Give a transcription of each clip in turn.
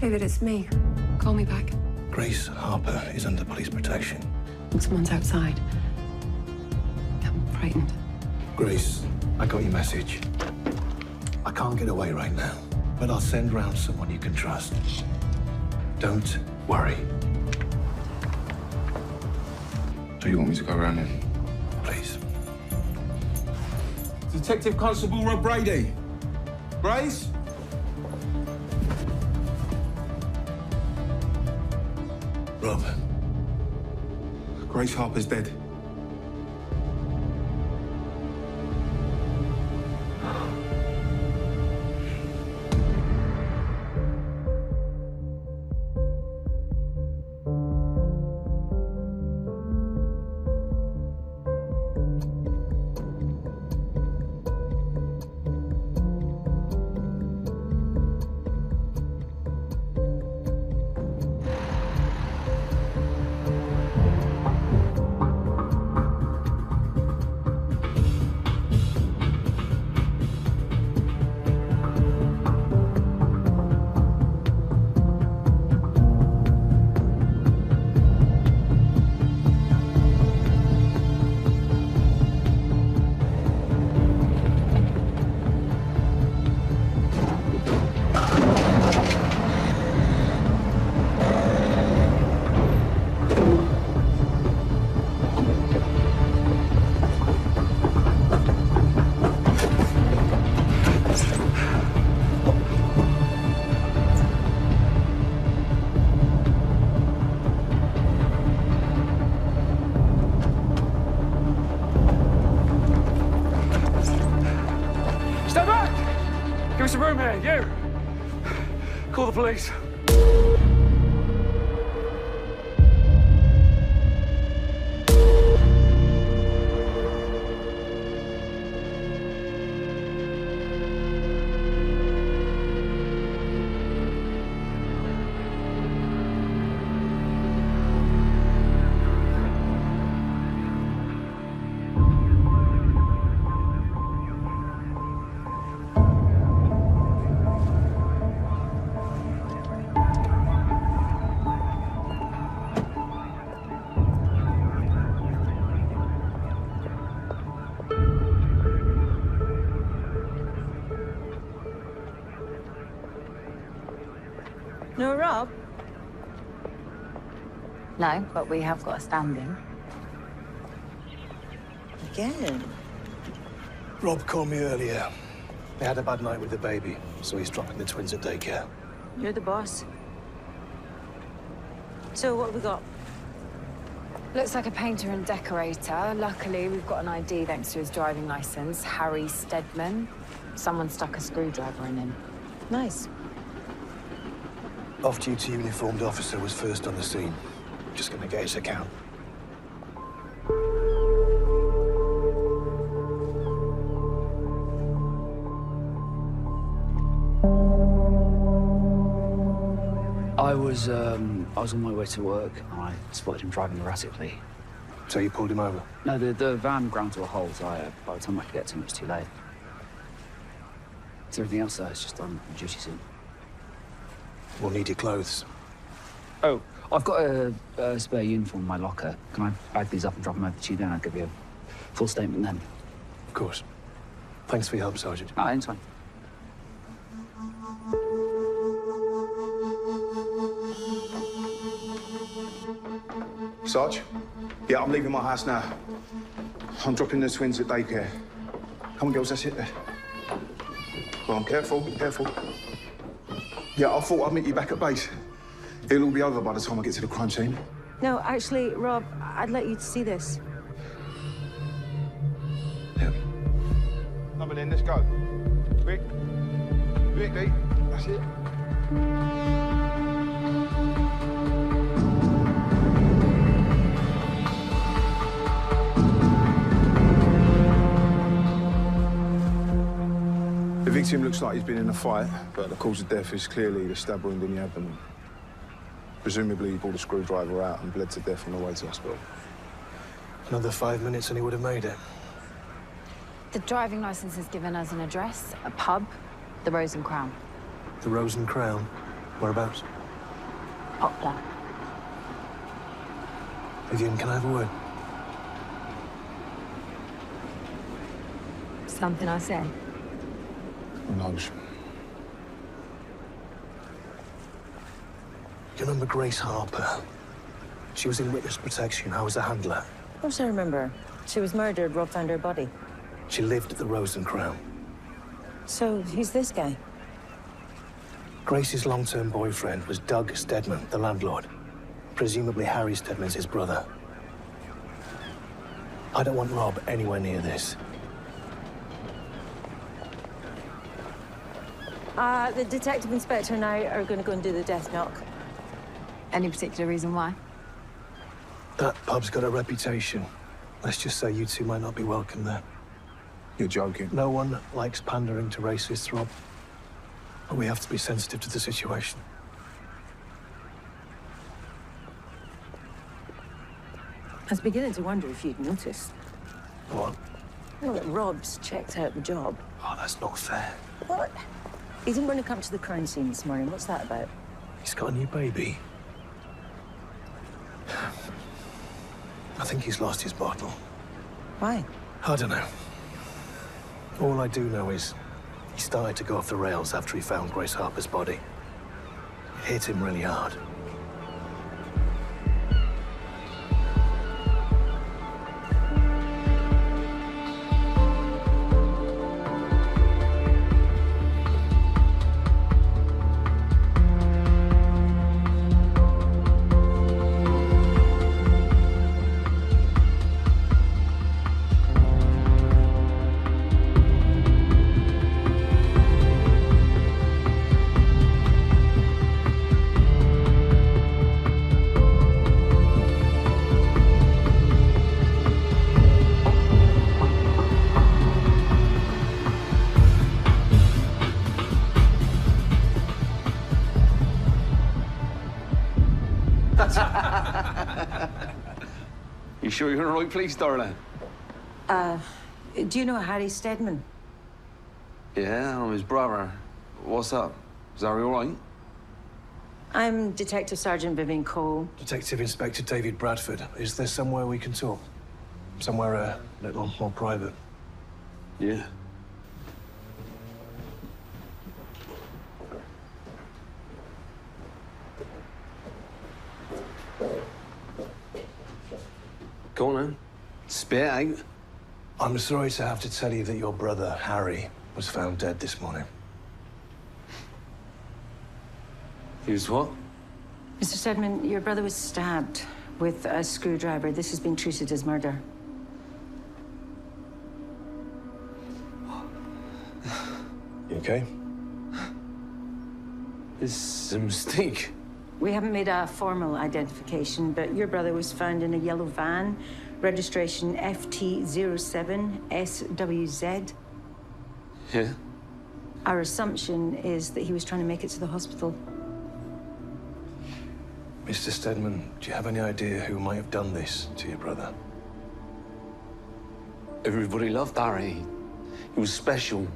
David, it's me. Call me back. Grace Harper is under police protection. Someone's outside. I'm frightened. Grace, I got your message. I can't get away right now, but I'll send round someone you can trust. Don't worry. So you want me to go around then? Please. Detective Constable Rob Brady. Grace? Rob. Grace Harper's dead. Step back! Give us some room here, you! Call the police. No, Rob? No, but we have got a stand-in. Again? Rob called me earlier. They had a bad night with the baby, so he's dropping the twins at daycare. You're the boss. So what have we got? Looks like a painter and decorator. Luckily, we've got an ID thanks to his driving license. Harry Stedman. Someone stuck a screwdriver in him. Nice. Off-duty uniformed officer was first on the scene. Just gonna get his account. I was on my way to work and I spotted him driving erratically. So you pulled him over? No, the van ground to a halt. By the time I could get to him, it was too late. Is there anything else though? It's just on duty soon. We'll need your clothes. Oh, I've got a spare uniform in my locker. Can I bag these up and drop them over to you then? I'll give you a full statement then. Of course. Thanks for your help, Sergeant. Anytime. Sarge? Yeah, I'm leaving my house now. I'm dropping the twins at daycare. Come on, girls, that's it there. Go on, careful, careful. Yeah, I thought I'd meet you back at base. It'll all be over by the time I get to the crime scene. No, actually, Rob, I'd like you to see this. Yeah. Coming in, let's go. Quick. Quickly. That's it. The victim looks like he's been in a fight, but the cause of death is clearly the stab wound in the abdomen. Presumably, he pulled a screwdriver out and bled to death on the way to hospital. Another 5 minutes and he would have made it. The driving license has given us an address, a pub, the Rose and Crown. The Rose and Crown? Whereabouts? Poplar. Vivian, can I have a word? Something I said. Who knows? You remember Grace Harper? She was in witness protection. I was a handler. Of course I remember. She was murdered, Rob found her body. She lived at the Rose and Crown. So, who's this guy? Grace's long-term boyfriend was Doug Stedman, the landlord. Presumably Harry Stedman's his brother. I don't want Rob anywhere near this. The detective inspector and I are going to go and do the death knock. Any particular reason why? That pub's got a reputation. Let's just say you two might not be welcome there. You're joking. No one likes pandering to racists, Rob. But we have to be sensitive to the situation. I was beginning to wonder if you'd noticed. What? Well, that Rob's checked out the job. Oh, that's not fair. What? He didn't want to come to the crime scene this morning. What's that about? He's got a new baby. I think he's lost his bottle. Why? I don't know. All I do know is he started to go off the rails after he found Grace Harper's body. It hit him really hard. You sure you're in the right place, darling? Do you know Harry Stedman? Yeah, I'm his brother. What's up? Is Harry all right? I'm Detective Sergeant Vivian Cole. Detective Inspector David Bradford. Is there somewhere we can talk? Somewhere a little more private? Yeah. Go on, then. Spit out. I'm sorry to have to tell you that your brother, Harry, was found dead this morning. He was what? Mr. Stedman, your brother was stabbed with a screwdriver. This has been treated as murder. You okay? This is a mistake. We haven't made a formal identification, but your brother was found in a yellow van, registration FT07SWZ. Yeah? Our assumption is that he was trying to make it to the hospital. Mr. Stedman, do you have any idea who might have done this to your brother? Everybody loved Harry. He was special.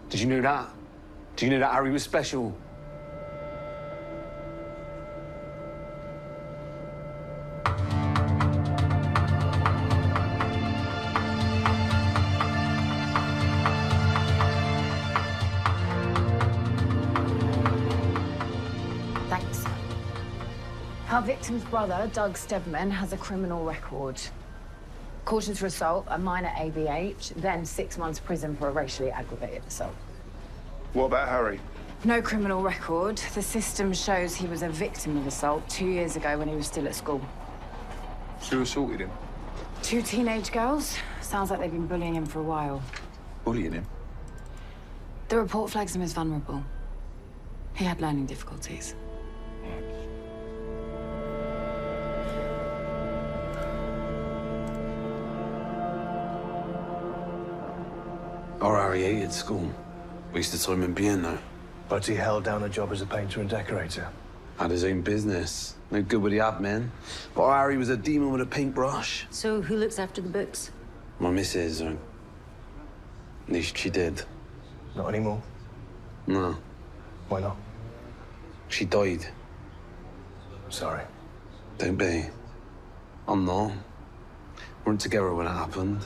Did you know that? Do you know that Harry was special? Thanks. Our victim's brother, Doug Stedman, has a criminal record. Cautions for assault, a minor ABH, then 6 months prison for a racially aggravated assault. What about Harry? No criminal record. The system shows he was a victim of assault 2 years ago when he was still at school. Who assaulted him? 2 teenage girls. Sounds like they've been bullying him for a while. Bullying him? The report flags him as vulnerable. He had learning difficulties. Our Harry hated school. Wasted time in being there. But he held down a job as a painter and decorator. Had his own business. No good with the admin. But our Harry was a demon with a paintbrush. So who looks after the books? My missus, or... At least she did. Not anymore. No. Why not? She died. Sorry. Don't be. I'm not. We weren't together when it happened.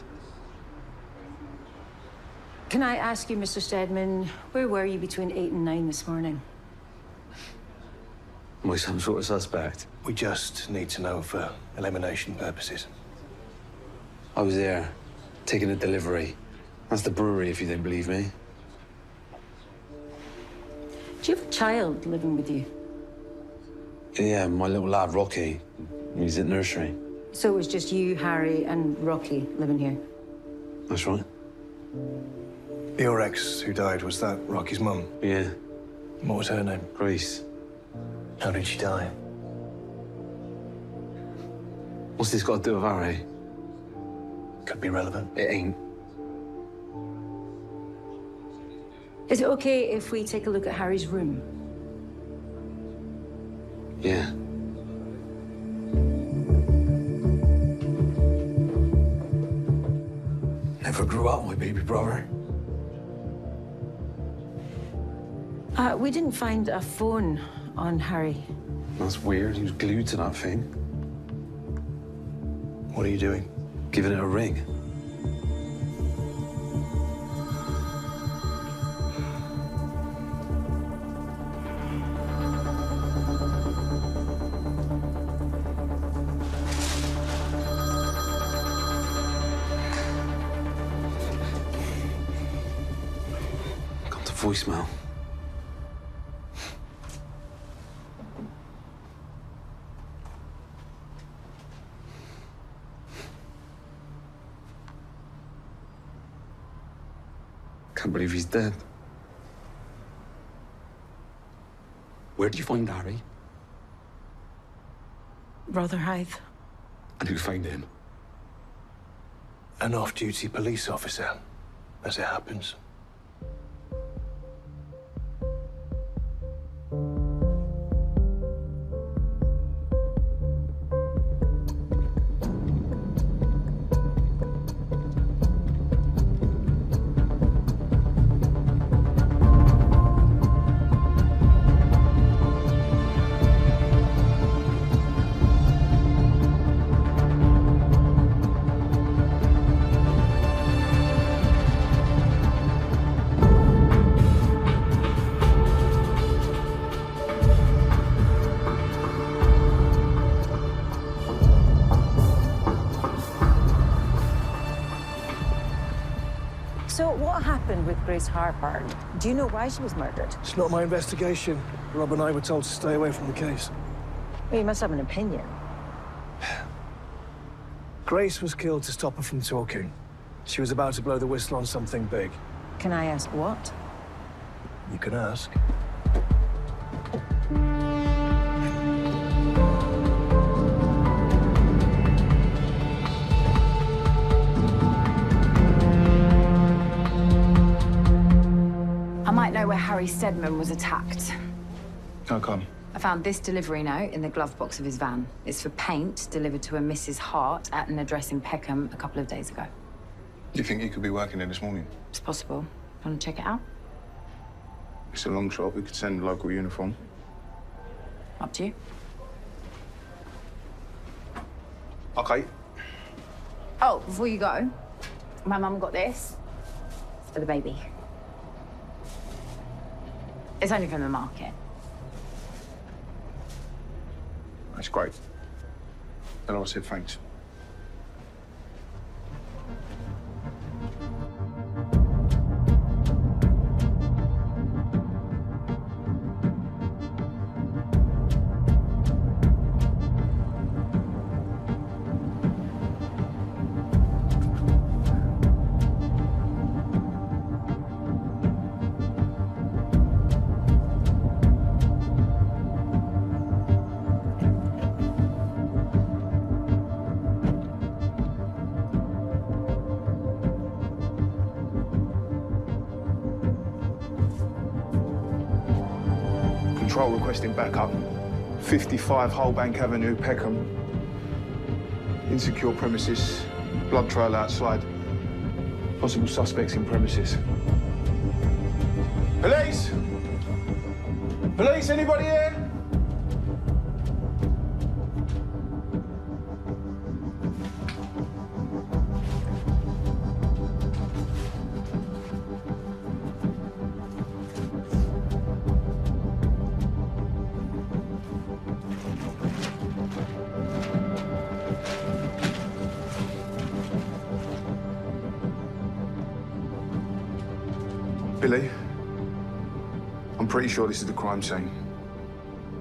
Can I ask you, Mr. Stedman, where were you between 8 and 9 this morning? Am I some sort of suspect? We just need to know for elimination purposes. I was there, taking a delivery. That's the brewery, if you don't believe me. Do you have a child living with you? Yeah, my little lad, Rocky. He's at nursery. So it was just you, Harry, and Rocky living here? That's right. Your ex who died, was that Rocky's mum? Yeah, What was her name? Grace. How did she die? What's this got to do with Harry? Could be relevant. It ain't. Is it okay if we take a look at Harry's room? Yeah. Never grew up, my baby brother. We didn't find a phone on Harry. That's weird. He was glued to that thing. What are you doing? Giving it a ring. Got the voicemail. Can't believe he's dead. Where did you find Harry? Rotherhithe. And who found him? An off-duty police officer, as it happens. So what happened with Grace Harper? Do you know why she was murdered? It's not my investigation. Rob and I were told to stay away from the case. Well, you must have an opinion. Grace was killed to stop her from talking. She was about to blow the whistle on something big. Can I ask what? You can ask. I might know where Harry Stedman was attacked. How come? I found this delivery note in the glove box of his van. It's for paint delivered to a Mrs. Hart at an address in Peckham a couple of days ago. Do you think he could be working there this morning? It's possible. Want to check it out? It's a long shot. We could send a local uniform. Up to you. Okay. Oh, before you go, my mum got this. It's for the baby. It's only from the market. That's great. And I said thanks. Control requesting backup. 55 Holbank Avenue, Peckham. Insecure premises. Blood trail outside. Possible suspects in premises. Police! Police, anybody here? Billy, I'm pretty sure this is the crime scene.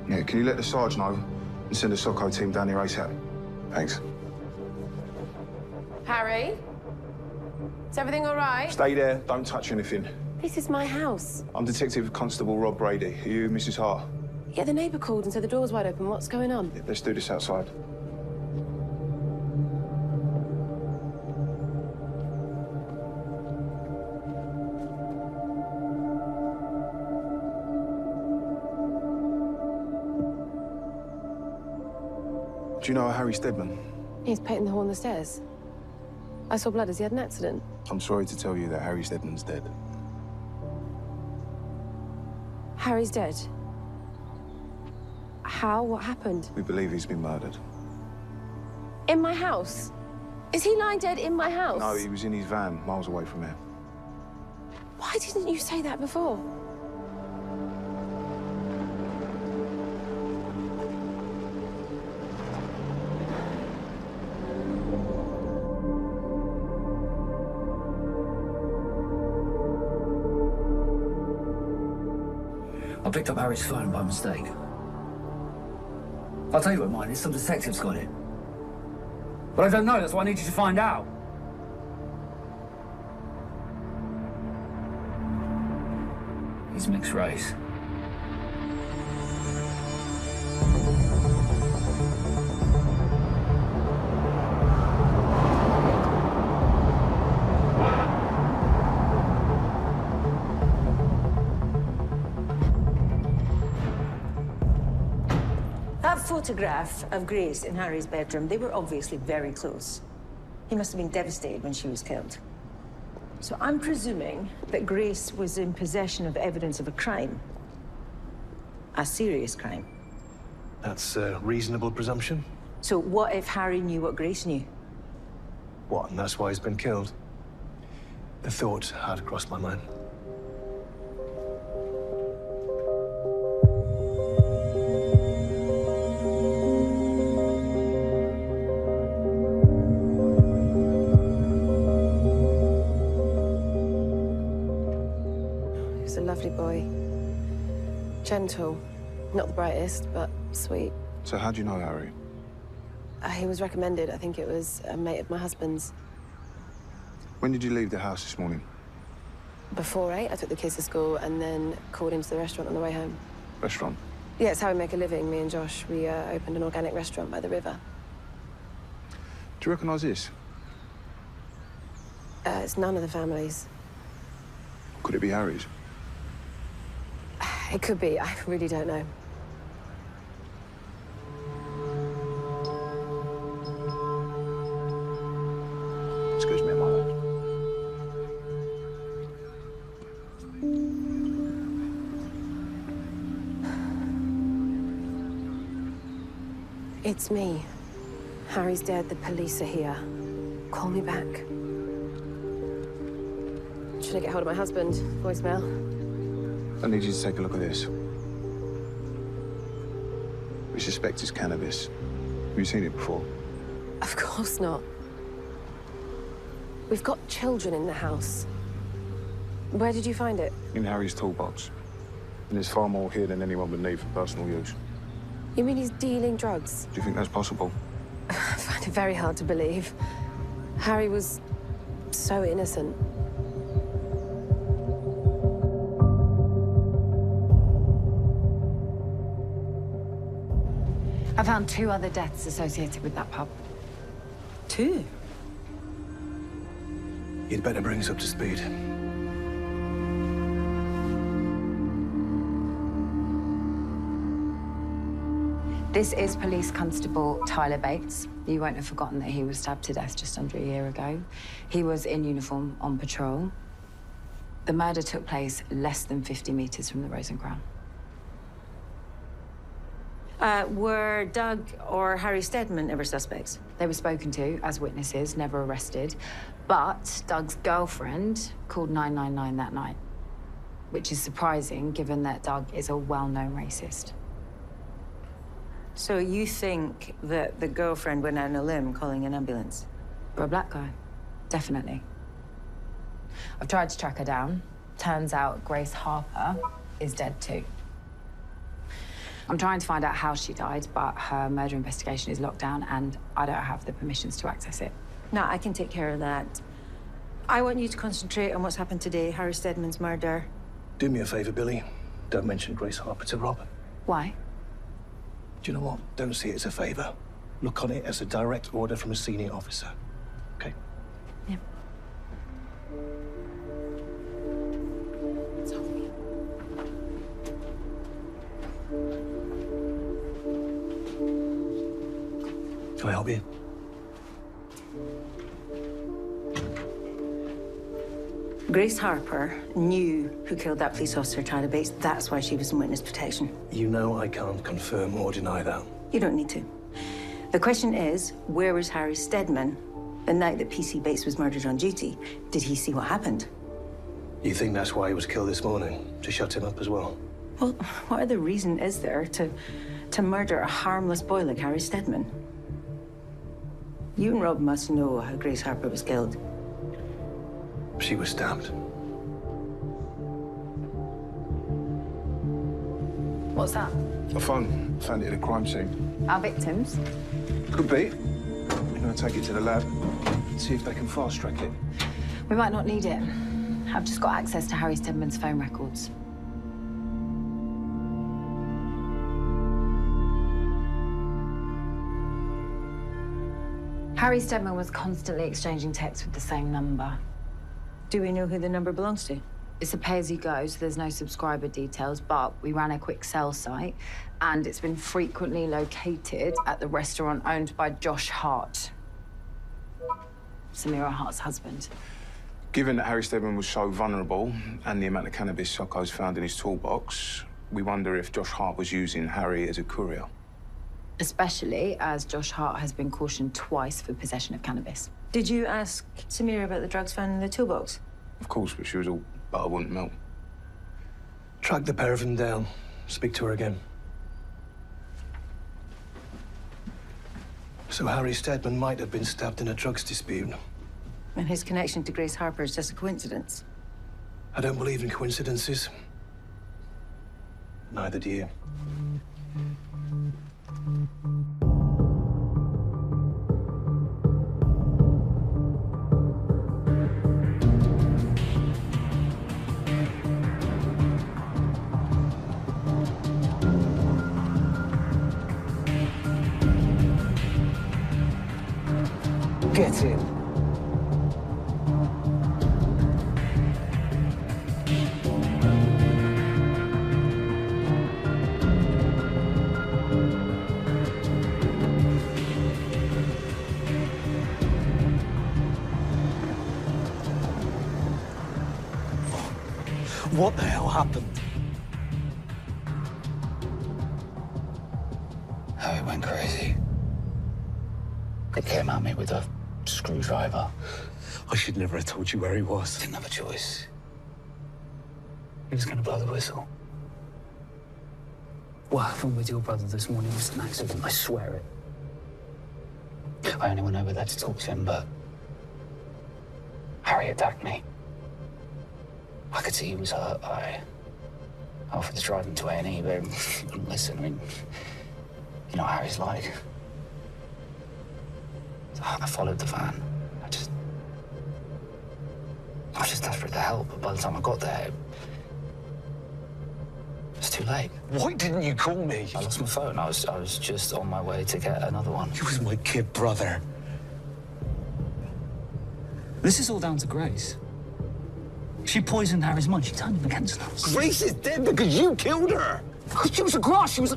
Yeah, can you let the Sarge know and send a Socko team down here ASAP? Thanks. Harry? Is everything all right? Stay there, don't touch anything. This is my house. I'm Detective Constable Rob Brady. Are you Mrs. Hart? Yeah, the neighbour called and said the door's wide open. What's going on? Yeah, let's do this outside. Do you know Harry Stedman? He's painting the hall on the stairs. I saw blood. Has he had an accident? I'm sorry to tell you that Harry Stedman's dead. Harry's dead. How? What happened? We believe he's been murdered. In my house? Is he lying dead in my house? No, he was in his van, miles away from here. Why didn't you say that before? I picked up Harry's phone by mistake. I'll tell you what mine is, some detectives got it. But I don't know, that's why I need you to find out. He's mixed race. That photograph of Grace in Harry's bedroom, they were obviously very close. He must have been devastated when she was killed. So I'm presuming that Grace was in possession of evidence of a crime. A serious crime. That's a reasonable presumption. So what if Harry knew what Grace knew? What, and that's why he's been killed? The thought had crossed my mind. He was a lovely boy. Gentle. Not the brightest, but sweet. So how do you know Harry? He was recommended. I think it was a mate of my husband's. When did you leave the house this morning? Before 8, I took the kids to school and then called into the restaurant on the way home. Restaurant? Yeah, it's how we make a living, me and Josh. We opened an organic restaurant by the river. Do you recognise this? It's none of the families. Could it be Harry's? It could be. I really don't know. Excuse me a moment. It's me. Harry's dead. The police are here. Call me back. Should I get hold of my husband? Voicemail? I need you to take a look at this. We suspect it's cannabis. Have you seen it before? Of course not. We've got children in the house. Where did you find it? In Harry's toolbox. And there's far more here than anyone would need for personal use. You mean he's dealing drugs? Do you think that's possible? I find it very hard to believe. Harry was so innocent. I found 2 other deaths associated with that pub. 2? You'd better bring us up to speed. This is Police Constable Tyler Bates. You won't have forgotten that he was stabbed to death just under a year ago. He was in uniform on patrol. The murder took place less than 50 meters from the Rose and Crown. Were Doug or Harry Steadman ever suspects? They were spoken to as witnesses, never arrested. But Doug's girlfriend called 999 that night, which is surprising given that Doug is a well-known racist. So you think that the girlfriend went out on a limb calling an ambulance? For a black guy, definitely. I've tried to track her down. Turns out Grace Harper is dead too. I'm trying to find out how she died, but her murder investigation is locked down and I don't have the permissions to access it. No, I can take care of that. I want you to concentrate on what's happened today, Harry Steadman's murder. Do me a favor, Billy. Don't mention Grace Harper to Rob. Why? Do you know what? Don't see it as a favor. Look on it as a direct order from a senior officer. Okay? Yeah. Can I help you? Grace Harper knew who killed that police officer, Tyler Bates. That's why she was in witness protection. You know I can't confirm or deny that. You don't need to. The question is, where was Harry Steadman the night that PC Bates was murdered on duty? Did he see what happened? You think that's why he was killed this morning? To shut him up as well? Well, what other reason is there to murder a harmless boy like Harry Steadman? You and Rob must know how Grace Harper was killed. She was stabbed. What's that? A phone. Found it at a crime scene. Our victims? Could be. I'm gonna take it to the lab, see if they can fast track it. We might not need it. I've just got access to Harry Steadman's phone records. Harry Steadman was constantly exchanging texts with the same number. Do we know who the number belongs to? It's a pay-as-you-go, so there's no subscriber details, but we ran a quick sell site, and it's been frequently located at the restaurant owned by Josh Hart, Samira Hart's husband. Given that Harry Steadman was so vulnerable and the amount of cannabis Socko's found in his toolbox, we wonder if Josh Hart was using Harry as a courier. Especially as Josh Hart has been cautioned twice for possession of cannabis. Did you ask Samira about the drugs found in the toolbox? Of course, but she was all butter wouldn't melt. Track the pair of them down. Speak to her again. So Harry Steadman might have been stabbed in a drugs dispute. And his connection to Grace Harper is just a coincidence. I don't believe in coincidences. Neither do you. Get in. What the hell happened? Harry went crazy. He came at me with a screwdriver. I should never have told you where he was. Didn't have a choice. He was gonna blow the whistle. What happened with your brother this morning was an accident, I swear it. I only went over there to talk to him, but Harry attacked me. I could see he was hurt. I offered to drive him to A&E, but he wouldn't listen. I mean, you know what Harry's like. So I followed the van. I was just desperate to help, but by the time I got there, it was too late. Why didn't you call me? I lost my phone. I was just on my way to get another one. He was my kid brother. This is all down to Grace. She poisoned Harry's mind. She turned him against us. Grace is dead because you killed her. She was a grass. She was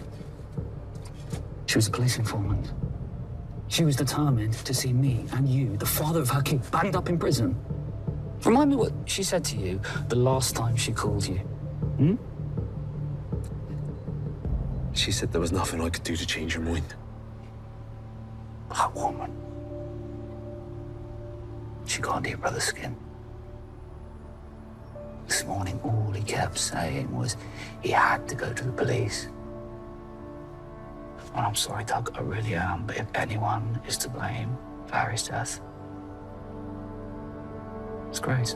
a police informant. She was determined to see me and you, the father of her kid, banged up in prison. Remind me what she said to you the last time she called you. She said there was nothing I could do to change her mind. That woman. She got under your brother's skin. This morning, all he kept saying was he had to go to the police. And I'm sorry, Doug, I really am, but if anyone is to blame for Harry's death, it's Grace.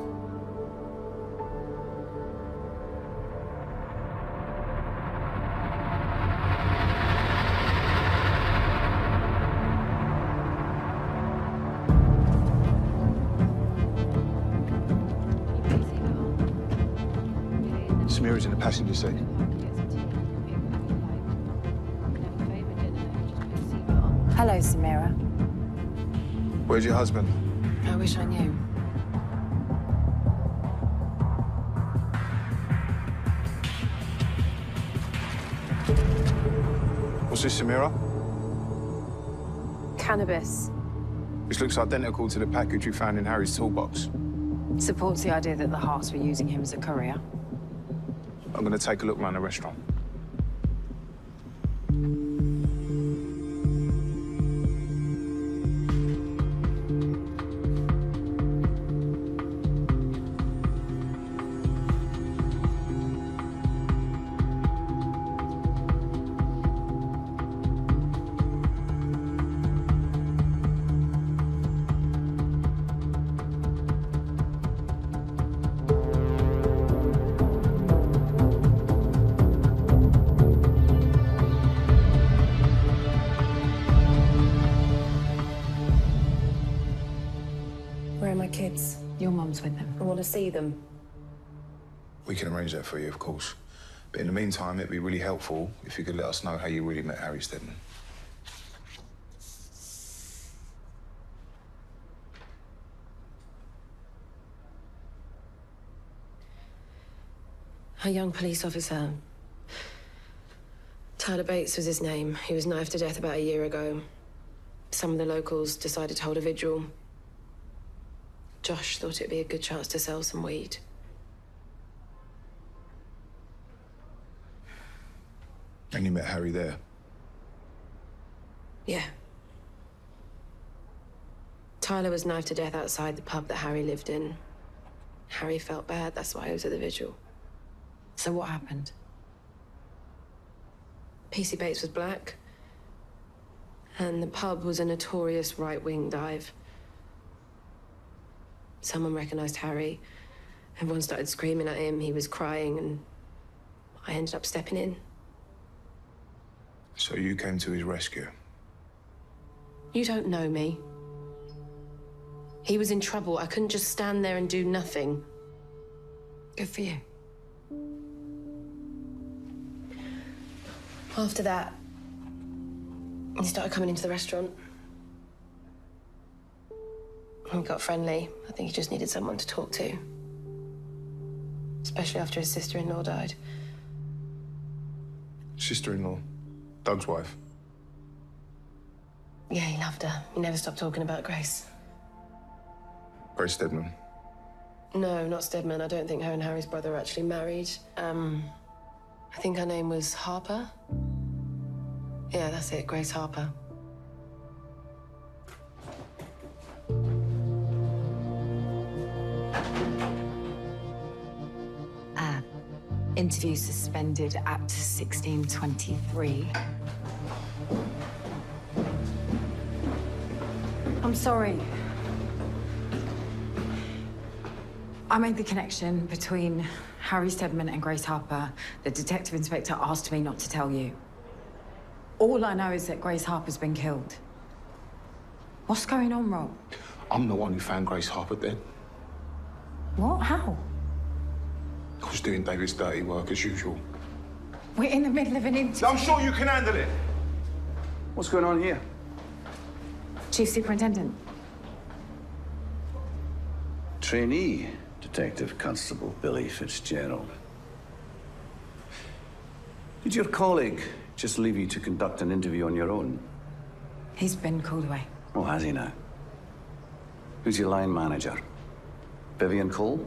Samira's in the passenger seat. Hello, Samira. Where's your husband? I wish I knew. What's this, Samira? Cannabis. This looks identical to the package you found in Harry's toolbox. Supports the idea that the Harts were using him as a courier. I'm going to take a look around the restaurant. Where are my kids? Your mum's with them. I want to see them. We can arrange that for you, of course. But in the meantime, it'd be really helpful if you could let us know how you really met Harry Stedman. A young police officer. Tyler Bates was his name. He was knifed to death about a year ago. Some of the locals decided to hold a vigil. Josh thought it'd be a good chance to sell some weed. And you met Harry there? Yeah. Tyler was knifed to death outside the pub that Harry lived in. Harry felt bad, that's why he was at the vigil. So what happened? PC Bates was black. And the pub was a notorious right-wing dive. Someone recognized Harry. Everyone started screaming at him. He was crying, and I ended up stepping in. So you came to his rescue? You don't know me. He was in trouble. I couldn't just stand there and do nothing. Good for you. After that, he started coming into the restaurant. We got friendly. I think he just needed someone to talk to. Especially after his sister-in-law died. Sister-in-law? Doug's wife? Yeah, he loved her. He never stopped talking about Grace. Grace Stedman? No, not Stedman. I don't think her and Harry's brother are actually married. I think her name was Harper. Yeah, that's it, Grace Harper. Interview suspended at 16:23. I'm sorry. I made the connection between Harry Stedman and Grace Harper. The detective inspector asked me not to tell you. All I know is that Grace Harper's been killed. What's going on, Rob? I'm the one who found Grace Harper dead. What? How? I was doing David's dirty work as usual. We're in the middle of an interview. I'm sure you can handle it. What's going on here? Chief Superintendent. Trainee Detective Constable Billy Fitzgerald. Did your colleague just leave you to conduct an interview on your own? He's been called away. Oh, has he now? Who's your line manager? Vivian Cole?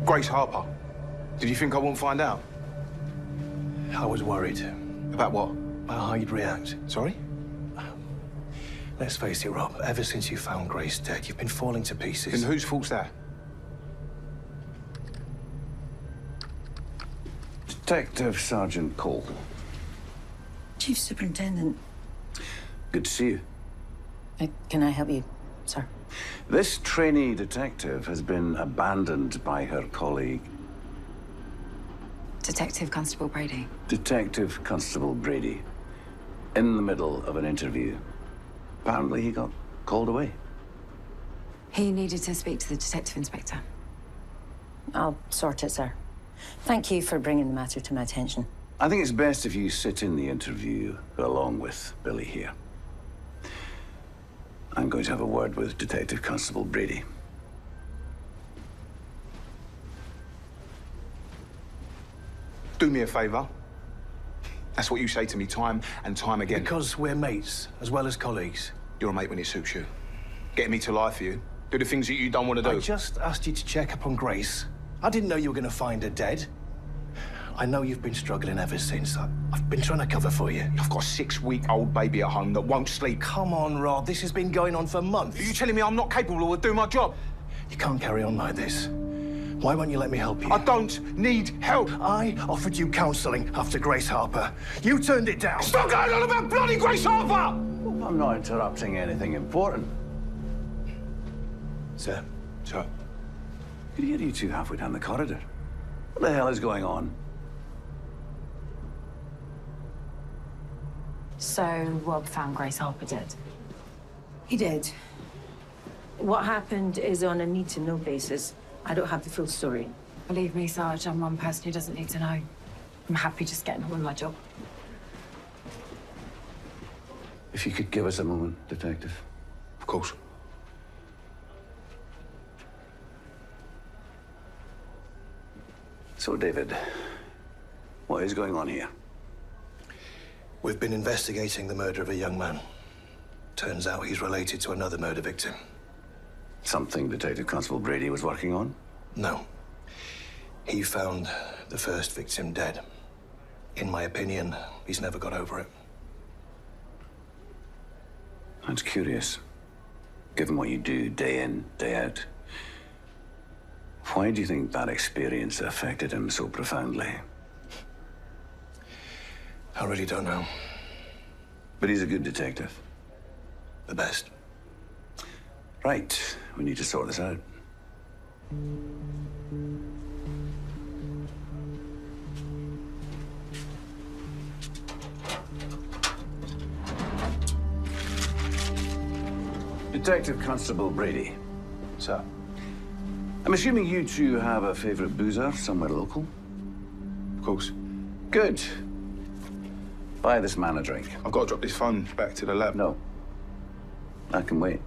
Grace Harper. Did you think I wouldn't find out? I was worried About what? about how you'd react. Sorry? Let's face it, Rob, ever since you found Grace dead, you've been falling to pieces. And whose fault's that? Detective Sergeant Cole. Chief Superintendent. Good to see you. Can I help you, sir? This trainee detective has been abandoned by her colleague, Detective Constable Brady. Detective Constable Brady, in the middle of an interview. Apparently he got called away. He needed to speak to the detective inspector. I'll sort it, sir. Thank you for bringing the matter to my attention. I think it's best if you sit in the interview along with Billy here. I'm going to have a word with Detective Constable Brady. Do me a favour. That's what you say to me time and time again. Because we're mates, as well as colleagues. You're a mate when it suits you. Getting me to lie for you. Do the things that you don't want to do. I just asked you to check up on Grace. I didn't know you were going to find her dead. I know you've been struggling ever since. I've been trying to cover for you. I've got a 6-week-old baby at home that won't sleep. Come on, Rob. This has been going on for months. Are you telling me I'm not capable of doing my job? You can't carry on like this. Why won't you let me help you? I don't need help. I offered you counselling after Grace Harper. You turned it down. Stop going on about bloody Grace Harper! I'm not interrupting anything important. Sir. Sir? I could hear you two halfway down the corridor. What the hell is going on? So Rob found Grace Harper dead. He did. What happened is on a need-to-know basis. I don't have the full story. Believe me, Sarge, I'm one person who doesn't need to know. I'm happy just getting on with my job. If you could give us a moment, Detective. Of course. So, David, what is going on here? We've been investigating the murder of a young man. Turns out he's related to another murder victim. Something Detective Constable Brady was working on? No. He found the first victim dead. In my opinion, he's never got over it. That's curious, given what you do day in, day out. Why do you think that experience affected him so profoundly? I really don't know. But he's a good detective. The best. Right, we need to sort this out. Detective Constable Brady. Sir? I'm assuming you two have a favorite boozer somewhere local? Of course. Good. Buy this man a drink. I've got to drop this phone back to the lab. No. I can wait.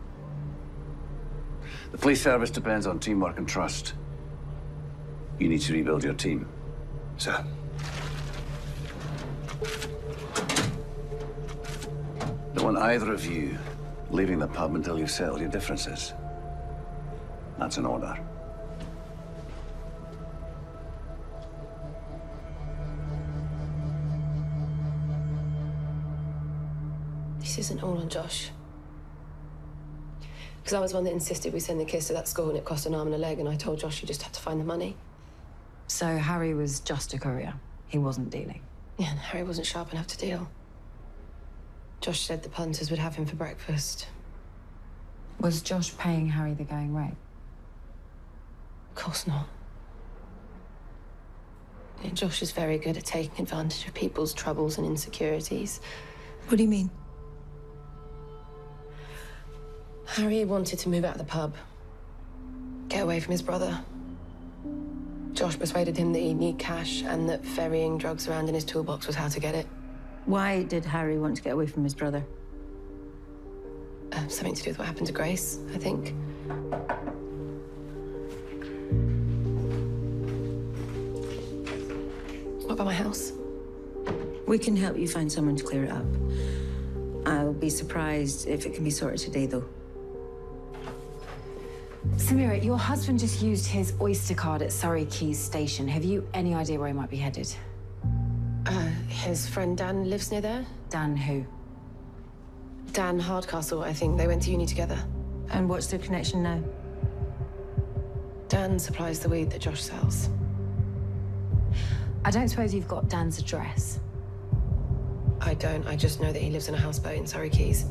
The police service depends on teamwork and trust. You need to rebuild your team. Sir. Don't want either of you leaving the pub until you've settled your differences. That's an order. This isn't all on Josh. Because I was one that insisted we send the kids to that school and it cost an arm and a leg, and I told Josh you just had to find the money. So Harry was just a courier. He wasn't dealing. Yeah, and Harry wasn't sharp enough to deal. Josh said the punters would have him for breakfast. Was Josh paying Harry the going rate? Of course not. Yeah, Josh is very good at taking advantage of people's troubles and insecurities. What do you mean? Harry wanted to move out of the pub. Get away from his brother. Josh persuaded him that he'd need cash and that ferrying drugs around in his toolbox was how to get it. Why did Harry want to get away from his brother? Something to do with what happened to Grace, I think. What about my house? We can help you find someone to clear it up. I'll be surprised if it can be sorted today, though. Samira, your husband just used his Oyster card at Surrey Quays Station. Have you any idea where he might be headed? His friend Dan lives near there. Dan who? Dan Hardcastle, I think. They went to uni together. And what's their connection now? Dan supplies the weed that Josh sells. I don't suppose you've got Dan's address. I don't. I just know that he lives in a houseboat in Surrey Quays.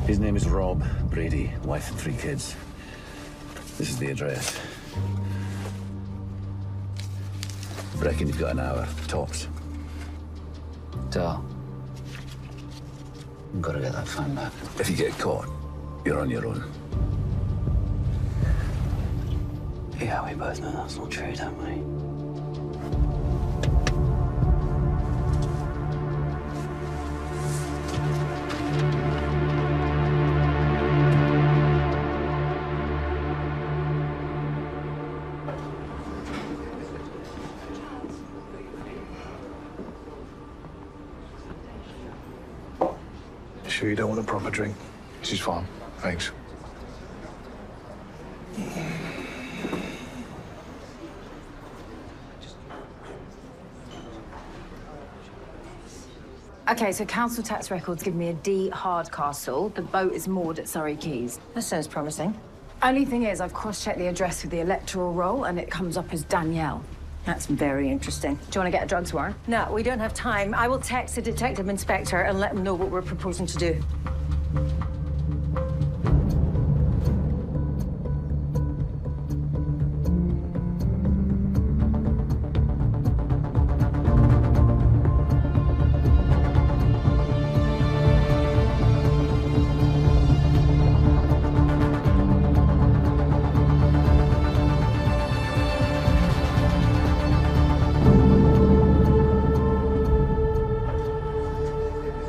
His name is Rob Brady, wife and 3 kids. This is the address. Reckon you've got an hour, tops. Dar. I've got to get that phone back. If you get caught, you're on your own. Yeah, we both know that's not true, don't we? Sure you don't want a proper drink? This is fine, thanks. Okay, so council tax records give me a D Hardcastle. The boat is moored at Surrey Quays. That sounds promising. Only thing is, I've cross-checked the address with the electoral roll, and it comes up as Danielle. That's very interesting. Do you want to get a drugs warrant? No, we don't have time. I will text the detective inspector and let him know what we're proposing to do.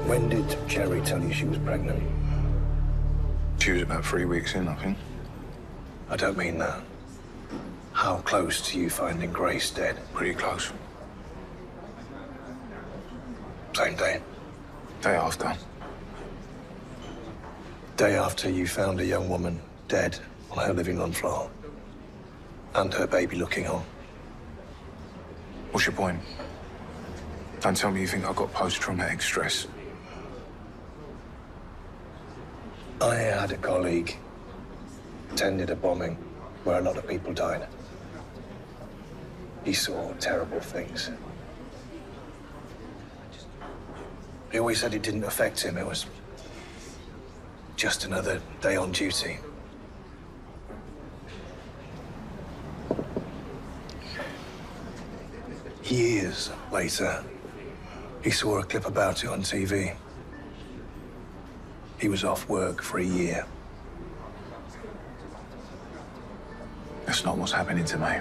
When did Cherry tell you she was pregnant? She was about 3 weeks in, I think. I don't mean that. How close to you finding Grace dead? Pretty close. Same day? Day after. Day after you found a young woman dead on her living room floor. And her baby looking on. What's your point? Don't tell me you think I've got post-traumatic stress. I had a colleague attended a bombing where a lot of people died. He saw terrible things. He always said it didn't affect him. It was just another day on duty. Years later, he saw a clip about it on TV. He was off work for a year. That's not what's happening to me.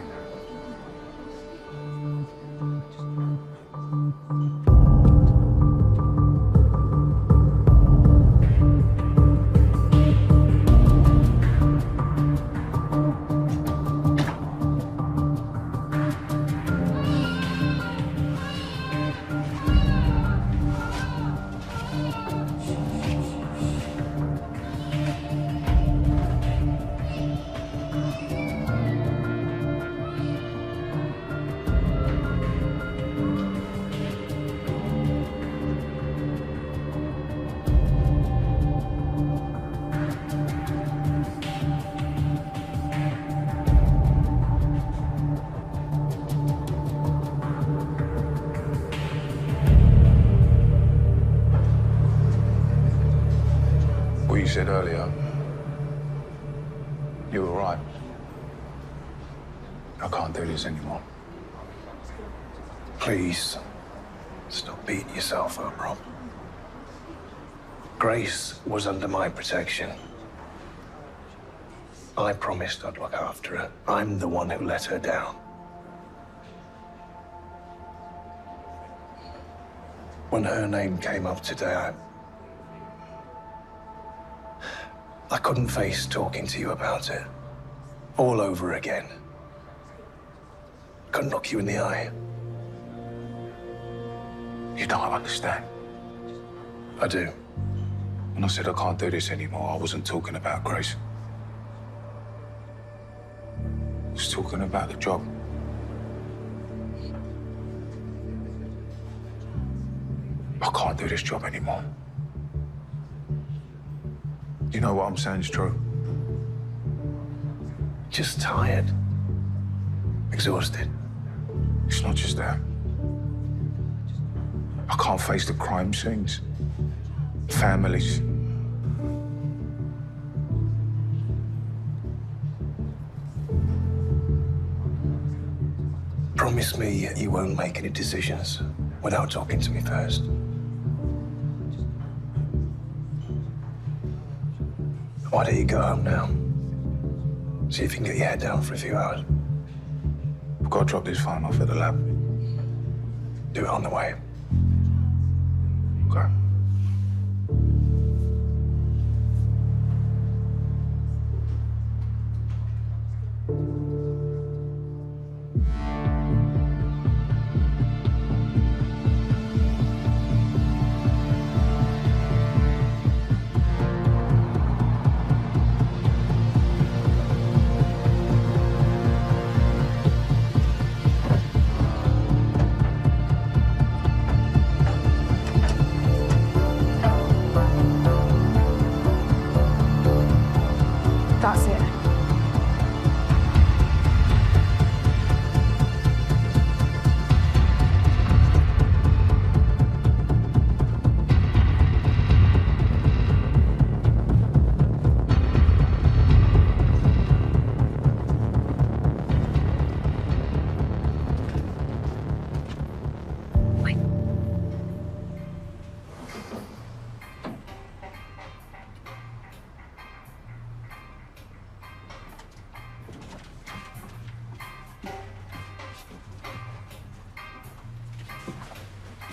What you said earlier, you were right. I can't do this anymore. Please, stop beating yourself up, Rob. Grace was under my protection. I promised I'd look after her. I'm the one who let her down. When her name came up today, I couldn't face talking to you about it. All over again. Couldn't look you in the eye. You don't understand. I do. When I said I can't do this anymore, I wasn't talking about Grace. I was talking about the job. I can't do this job anymore. You know what I'm saying is true. Just tired. Exhausted. It's not just that. I can't face the crime scenes. Families. Promise me you won't make any decisions without talking to me first. Why don't you go home now? See if you can get your head down for a few hours. I've got to drop this phone off at the lab. Do it on the way. Okay. That's it.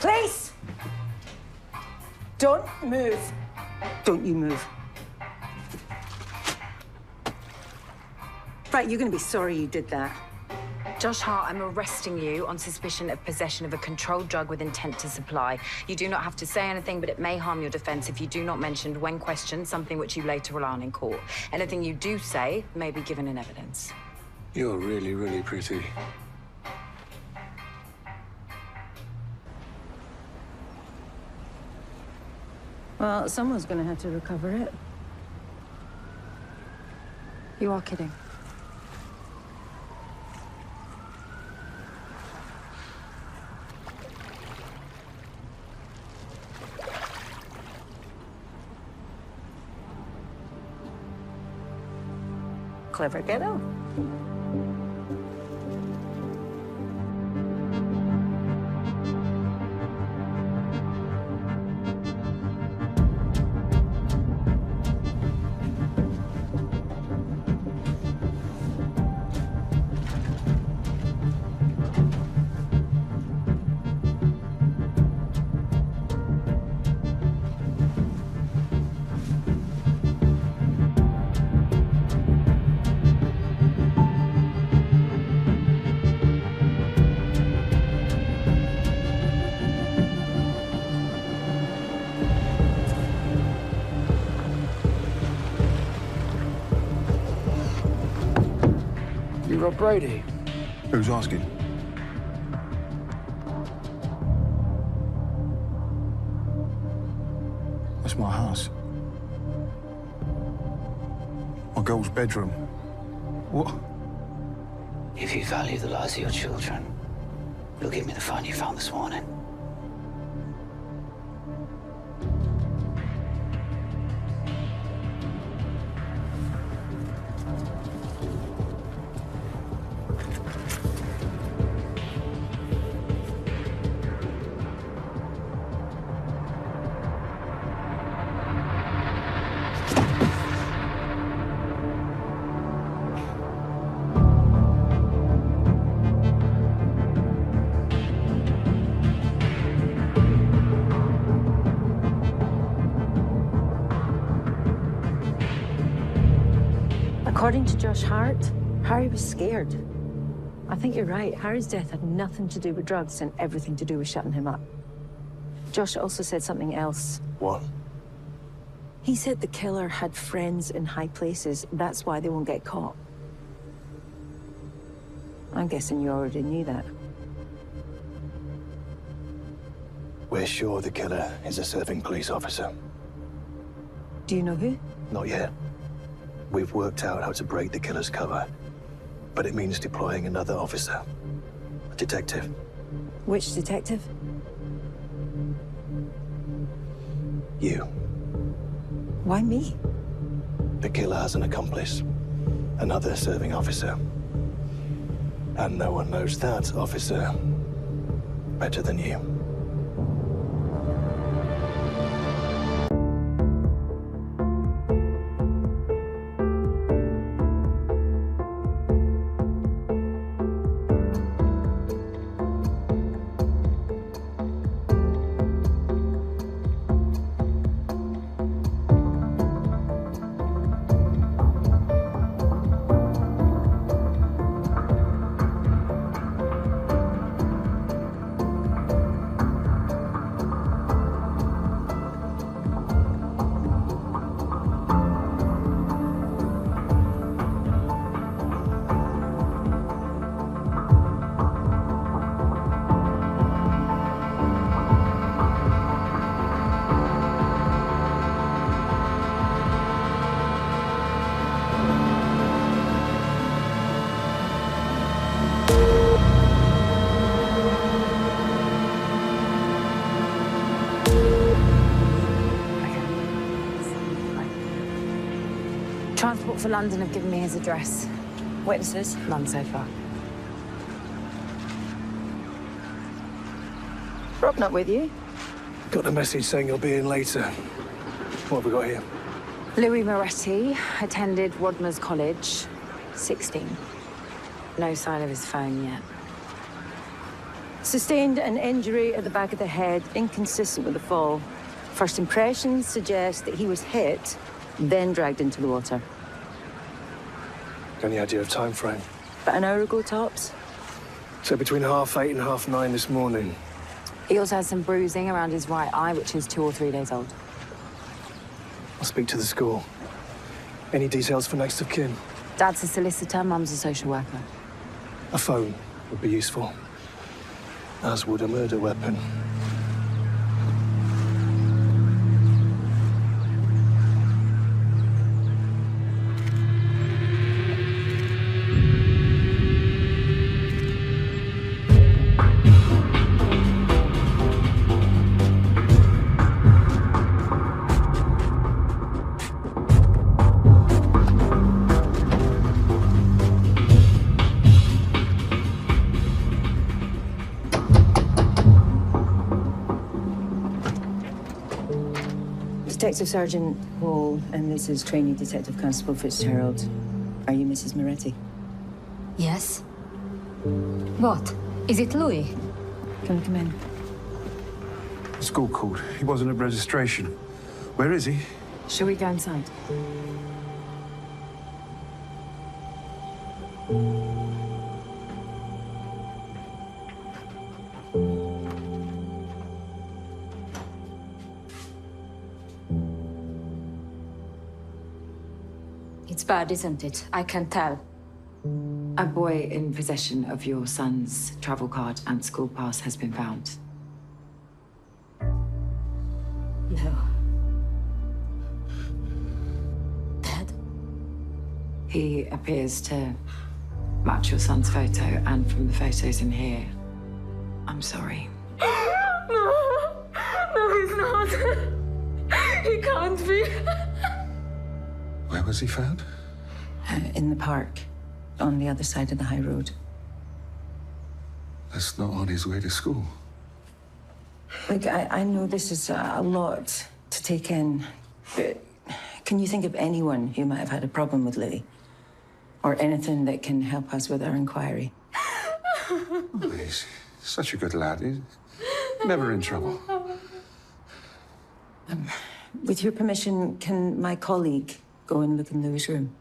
Please! Don't move. Don't you move. Right, you're gonna be sorry you did that. Josh Hart, I'm arresting you on suspicion of possession of a controlled drug with intent to supply. You do not have to say anything, but it may harm your defense if you do not mention, when questioned, something which you later rely on in court. Anything you do say may be given in evidence. You're really, really pretty. Well, someone's gonna have to recover it. You are kidding. Clever kiddo. You Rob Brady? Who's asking? That's my house. My girl's bedroom. What? If you value the lives of your children, you'll give me the phone you found this morning. According to Josh Hart, Harry was scared. I think you're right. Harry's death had nothing to do with drugs and everything to do with shutting him up. Josh also said something else. What? He said the killer had friends in high places. That's why they won't get caught. I'm guessing you already knew that. We're sure the killer is a serving police officer. Do you know who? Not yet. We've worked out how to break the killer's cover, but it means deploying another officer, a detective. Which detective? You. Why me? The killer has an accomplice, another serving officer. And no one knows that officer better than you. Transport for London have given me his address. Witnesses? None so far. Rob not with you? Got a message saying you'll be in later. What have we got here? Louis Moretti attended Wadmers College, 16. No sign of his phone yet. Sustained an injury at the back of the head, inconsistent with the fall. First impressions suggest that he was hit, then dragged into the water. Any idea of time frame? About an hour ago, tops. So between 8:30 and 9:30 this morning. He also has some bruising around his right eye, which is 2 or 3 days old. I'll speak to the school. Any details for next of kin? Dad's a solicitor, Mum's a social worker. A phone would be useful, as would a murder weapon. Detective Sergeant Hall, and this is Trainee Detective Constable Fitzgerald. Are you Mrs. Moretti? Yes. What? Is it Louis? Can I come in? The school called. He wasn't at registration. Where is he? Shall we go inside? It's bad, isn't it? I can tell. A boy in possession of your son's travel card and school pass has been found. No. Dad? He appears to match your son's photo, and from the photos in here, I'm sorry. No, he's not. He can't be. Where was he found? In the park, on the other side of the high road. That's not on his way to school. Look, I know this is a lot to take in, but can you think of anyone who might have had a problem with Lily? Or anything that can help us with our inquiry? Oh, he's such a good lad. He's never in trouble. With your permission, can my colleague go and look in Louis' room?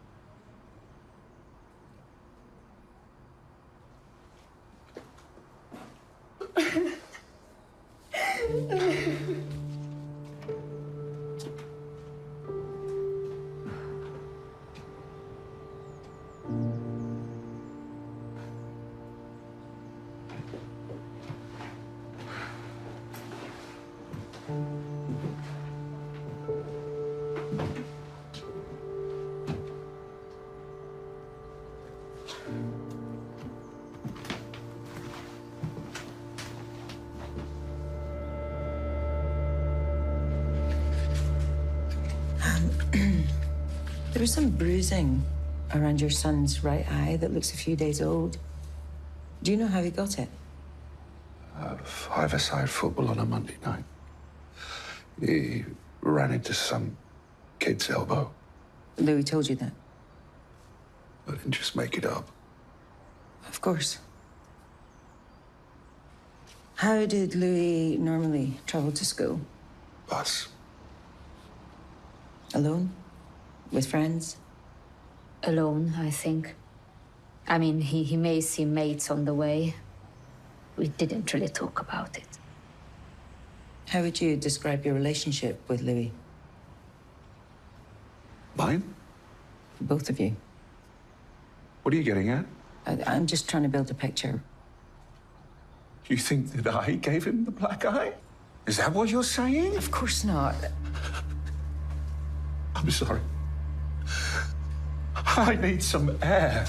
There was some bruising around your son's right eye that looks a few days old. Do you know how he got it? Five-a-side football on a Monday night. He ran into some kid's elbow. Louis told you that? I didn't just make it up. Of course. How did Louis normally travel to school? Bus. Alone? With friends? Alone, I think. I mean, he may see mates on the way. We didn't really talk about it. How would you describe your relationship with Louis? Mine? Both of you. What are you getting at? I'm just trying to build a picture. You think that I gave him the black eye? Is that what you're saying? Of course not. I'm sorry. I need some air.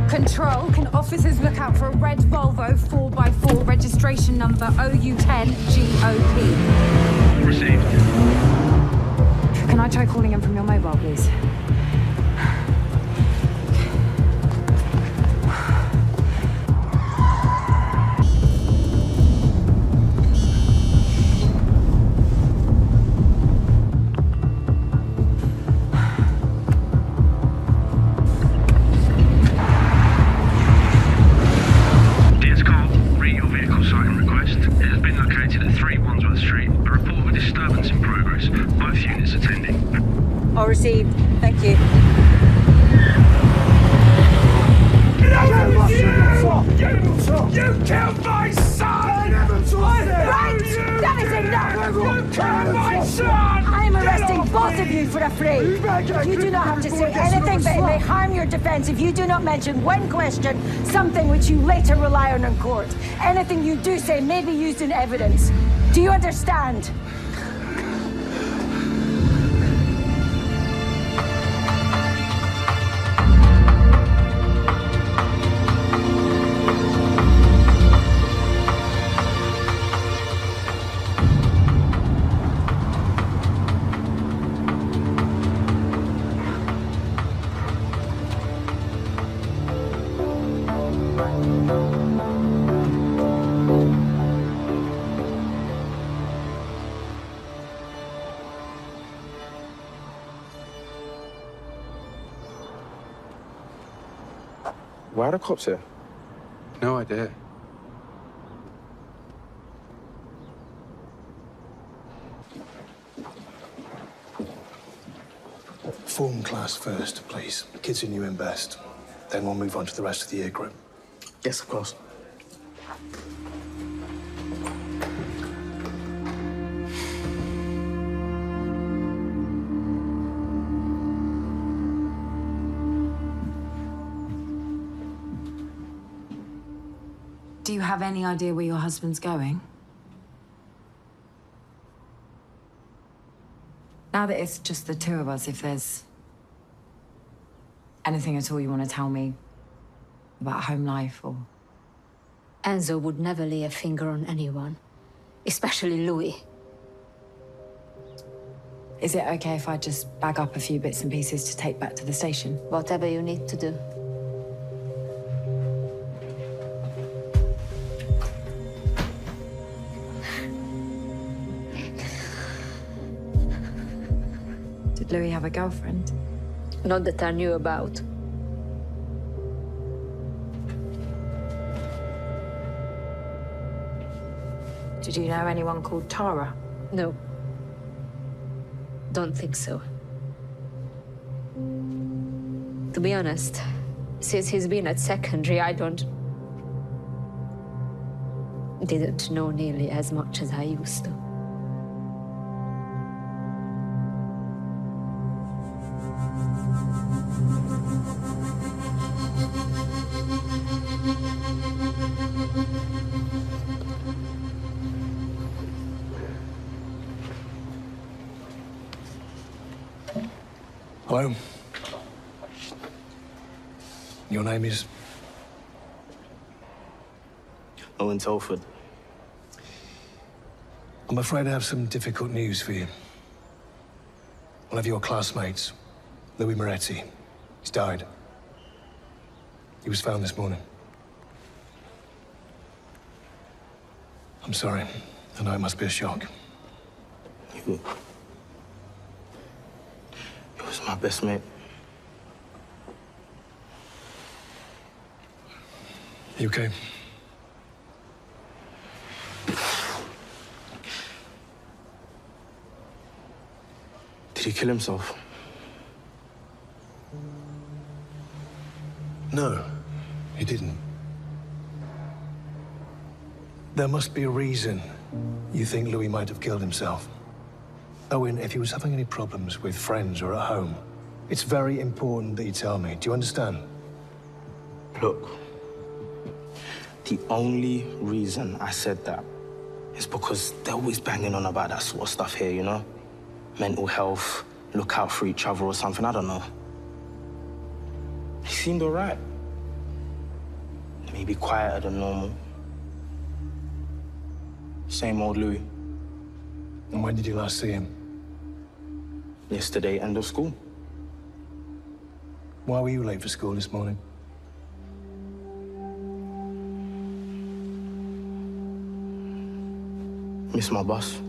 Control, can officers look out for a red Volvo 4x4 registration number OU10GOP? Received. Can I try calling him from your mobile, please? All received. Thank you. You killed my son! Right! That is enough! You killed my son! I'm arresting both of you for affray. You do not have to say anything, but it may harm your defense if you do not mention, when questioned, something which you later rely on in court. Anything you do say may be used in evidence. Do you understand? Why are the cops here? No idea. Form class first, please. Kids who knew him best. Then we'll move on to the rest of the year group. Yes, of course. Do you have any idea where your husband's going? Now that it's just the two of us, if there's anything at all you want to tell me about home life or... Enzo would never lay a finger on anyone, especially Louis. Is it okay if I just bag up a few bits and pieces to take back to the station? Whatever you need to do. Did Louis have a girlfriend? Not that I knew about. Did you know anyone called Tara? No. don't think so. To be honest, since he's been at secondary, I didn't know nearly as much as I used to. Hello? Your name is? Owen Telford. I'm afraid I have some difficult news for you. One of your classmates, Louis Moretti, he's died. He was found this morning. I'm sorry. I know it must be a shock. He was my best mate. You okay? Did he kill himself? No, he didn't. There must be a reason you think Louis might have killed himself. Owen, if he was having any problems with friends or at home, it's very important that you tell me. Do you understand? Look, the only reason I said that is because they're always banging on about that sort of stuff here, you know? Mental health, look out for each other or something, I don't know. He seemed all right. Maybe quieter than normal. Same old Louis. And when did you last see him? Yesterday, end of school. Why were you late for school this morning? Missed my bus.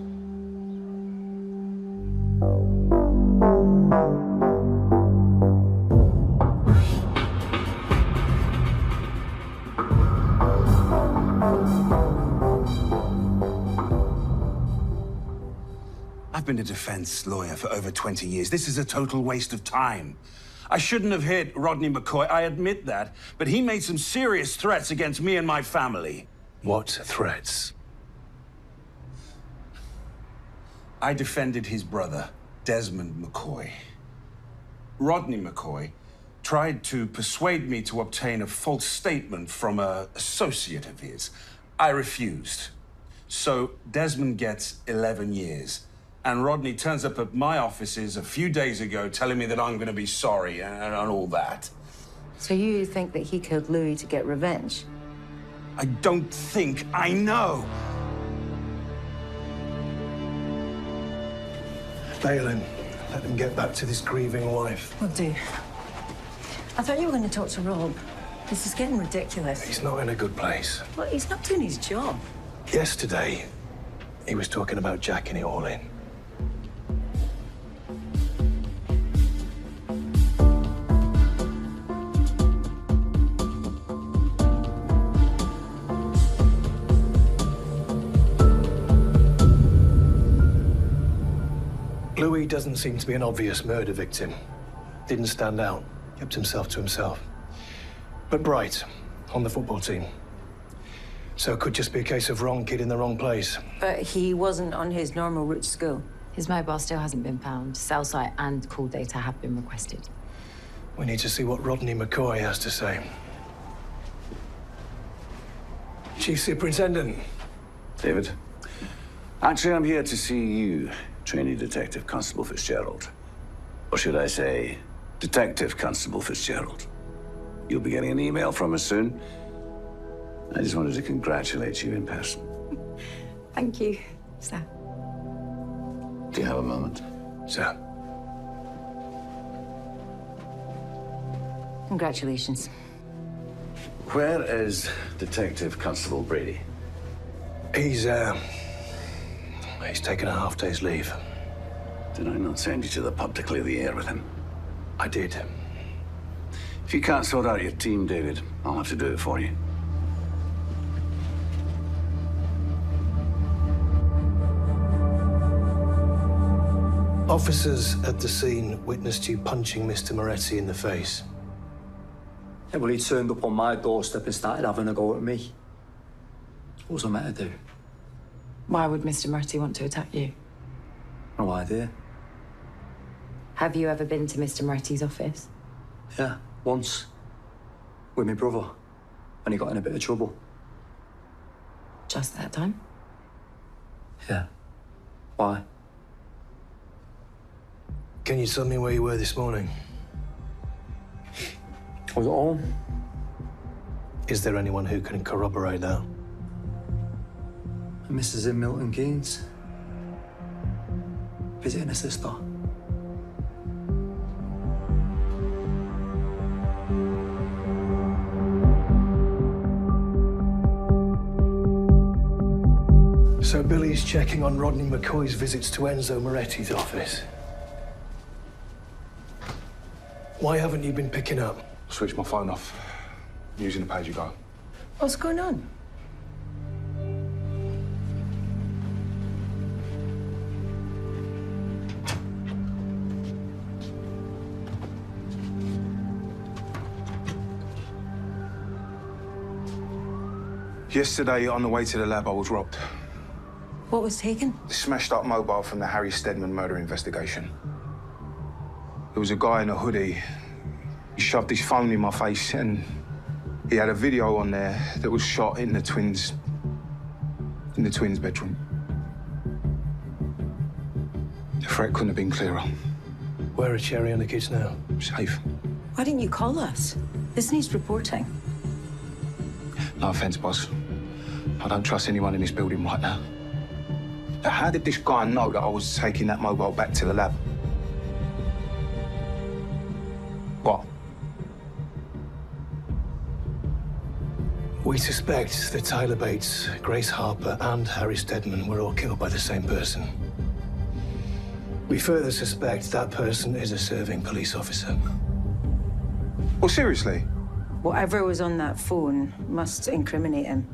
I've been a defense lawyer for over 20 years. This is a total waste of time. I shouldn't have hit Rodney McCoy, I admit that, but he made some serious threats against me and my family. What threats? I defended his brother, Desmond McCoy. Rodney McCoy tried to persuade me to obtain a false statement from an associate of his. I refused. So Desmond gets 11 years. And Rodney turns up at my offices a few days ago telling me that I'm going to be sorry and all that. So you think that he killed Louis to get revenge? I don't think, I know. Bail him. Let him get back to this grieving wife. Will do. I thought you were going to talk to Rob. This is getting ridiculous. He's not in a good place. Well, he's not doing his job. Yesterday, he was talking about jacking it all in. Louis doesn't seem to be an obvious murder victim. Didn't stand out, kept himself to himself. But bright, on the football team. So it could just be a case of wrong kid in the wrong place. But he wasn't on his normal route to school. His mobile still hasn't been found. Cell site and call data have been requested. We need to see what Rodney McCoy has to say. Chief Superintendent. David. Actually, I'm here to see you, trainee Detective Constable Fitzgerald. Or should I say, Detective Constable Fitzgerald. You'll be getting an email from us soon. I just wanted to congratulate you in person. Thank you, sir. Do you have a moment? Sir. Congratulations. Where is Detective Constable Brady? He's taken a half-day's leave. Did I not send you to the pub to clear the air with him? I did. If you can't sort out your team, David, I'll have to do it for you. Officers at the scene witnessed you punching Mr. Moretti in the face. Yeah, well, he turned up on my doorstep and started having a go at me. What was I meant to do? Why would Mr. Moretti want to attack you? No idea. Have you ever been to Mr. Moretti's office? Yeah, once. With my brother. And he got in a bit of trouble. Just that time? Yeah. Why? Can you tell me where you were this morning? I was at home. Is there anyone who can corroborate that? Mrs. in Milton Keynes. Visiting her sister. So Billy's checking on Rodney McCoy's visits to Enzo Moretti's office. Why haven't you been picking up? Switched my phone off. I'm using the pay-as-you-go. What's going on? Yesterday, on the way to the lab, I was robbed. What was taken? The smashed up mobile from the Harry Stedman murder investigation. There was a guy in a hoodie. He shoved his phone in my face and he had a video on there that was shot in the twins' bedroom. The threat couldn't have been clearer. Where are Cherry and the kids now? Safe. Why didn't you call us? This needs reporting. No offense, boss. I don't trust anyone in this building right now. But how did this guy know that I was taking that mobile back to the lab? What? We suspect that Tyler Bates, Grace Harper, and Harry Stedman were all killed by the same person. We further suspect that person is a serving police officer. Well, seriously? Whatever was on that phone must incriminate him.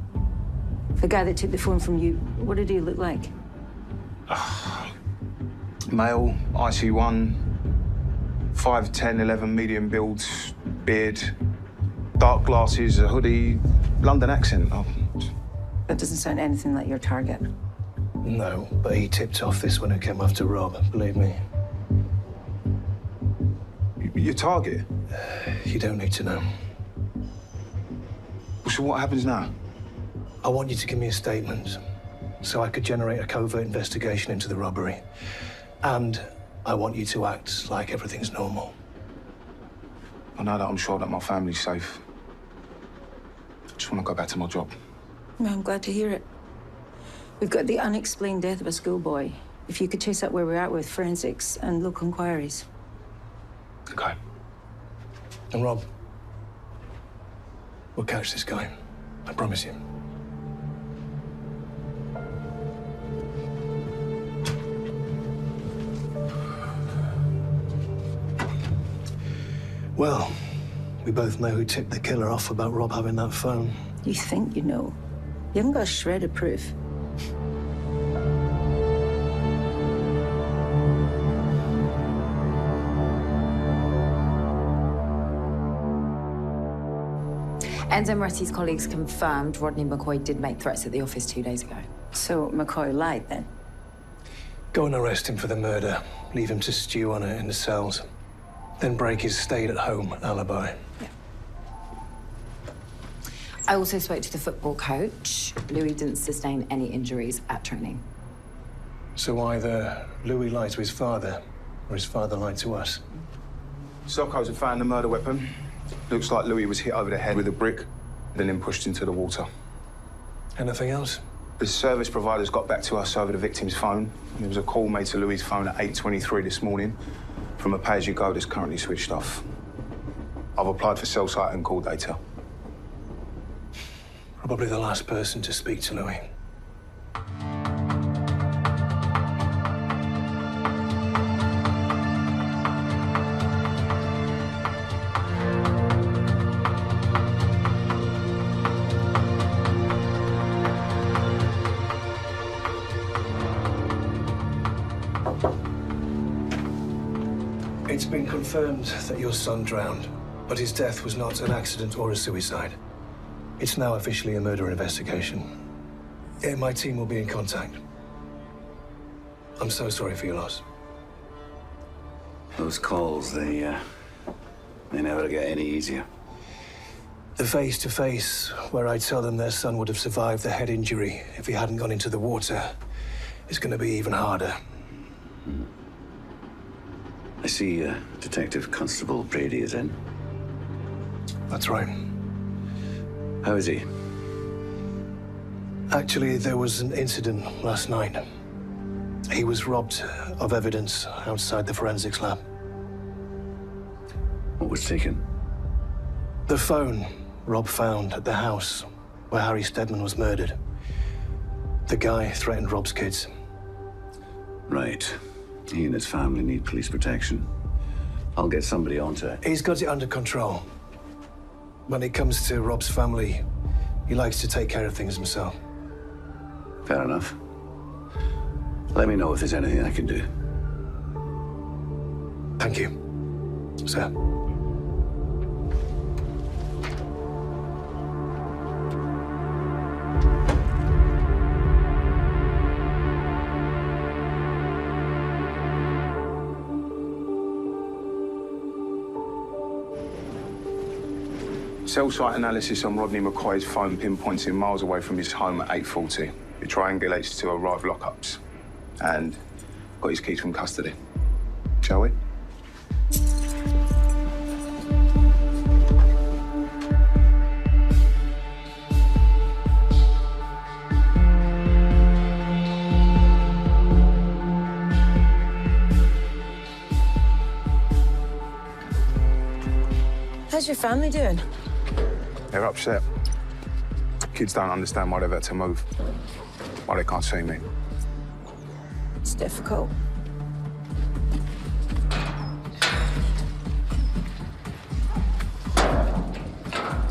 The guy that took the phone from you, what did he look like? Male, IC1, 5'10", 11, medium build, beard, dark glasses, a hoodie, London accent. Oh. That doesn't sound anything like your target. No, but he tipped off this one who came after Rob, believe me. Your target? You don't need to know. So what happens now? I want you to give me a statement so I could generate a covert investigation into the robbery. And I want you to act like everything's normal. I know that I'm sure that my family's safe. I just want to go back to my job. Well, I'm glad to hear it. We've got the unexplained death of a schoolboy. If you could chase up where we're at with forensics and local inquiries. Okay. And Rob, we'll catch this guy. I promise you. Well, we both know who tipped the killer off about Rob having that phone. You think you know. You haven't got a shred of proof. Enzo Moretti's colleagues confirmed Rodney McCoy did make threats at the office 2 days ago. So McCoy lied then? Go and arrest him for the murder. Leave him to stew on it in the cells. Then break his stayed-at-home alibi. Yeah. I also spoke to the football coach. Louis didn't sustain any injuries at training. So either Louis lied to his father, or his father lied to us. Selcos have found the murder weapon. Looks like Louis was hit over the head with a brick, then pushed into the water. Anything else? The service providers got back to us over the victim's phone. There was a call made to Louis' phone at 8:23 this morning from a pay-as-you-go that's currently switched off. I've applied for cell site and call data. Probably the last person to speak to Louis. It's been confirmed that your son drowned, but his death was not an accident or a suicide. It's now officially a murder investigation. Yeah, my team will be in contact. I'm so sorry for your loss. Those calls, they never get any easier. The face-to-face, where I tell them their son would have survived the head injury if he hadn't gone into the water, is going to be even harder. I see Detective Constable Brady is in. That's right. How is he? Actually, there was an incident last night. He was robbed of evidence outside the forensics lab. What was taken? The phone Rob found at the house where Harry Steadman was murdered. The guy threatened Rob's kids. Right. He and his family need police protection. I'll get somebody onto it. He's got it under control. When it comes to Rob's family, he likes to take care of things himself. Fair enough. Let me know if there's anything I can do. Thank you, sir. Cell site analysis on Rodney McCoy's phone pinpoints him miles away from his home at 8:40. It triangulates to arrived lockups and got his keys from custody. Shall we? How's your family doing? They're upset. Kids don't understand why they've had to move, why they can't see me. It's difficult.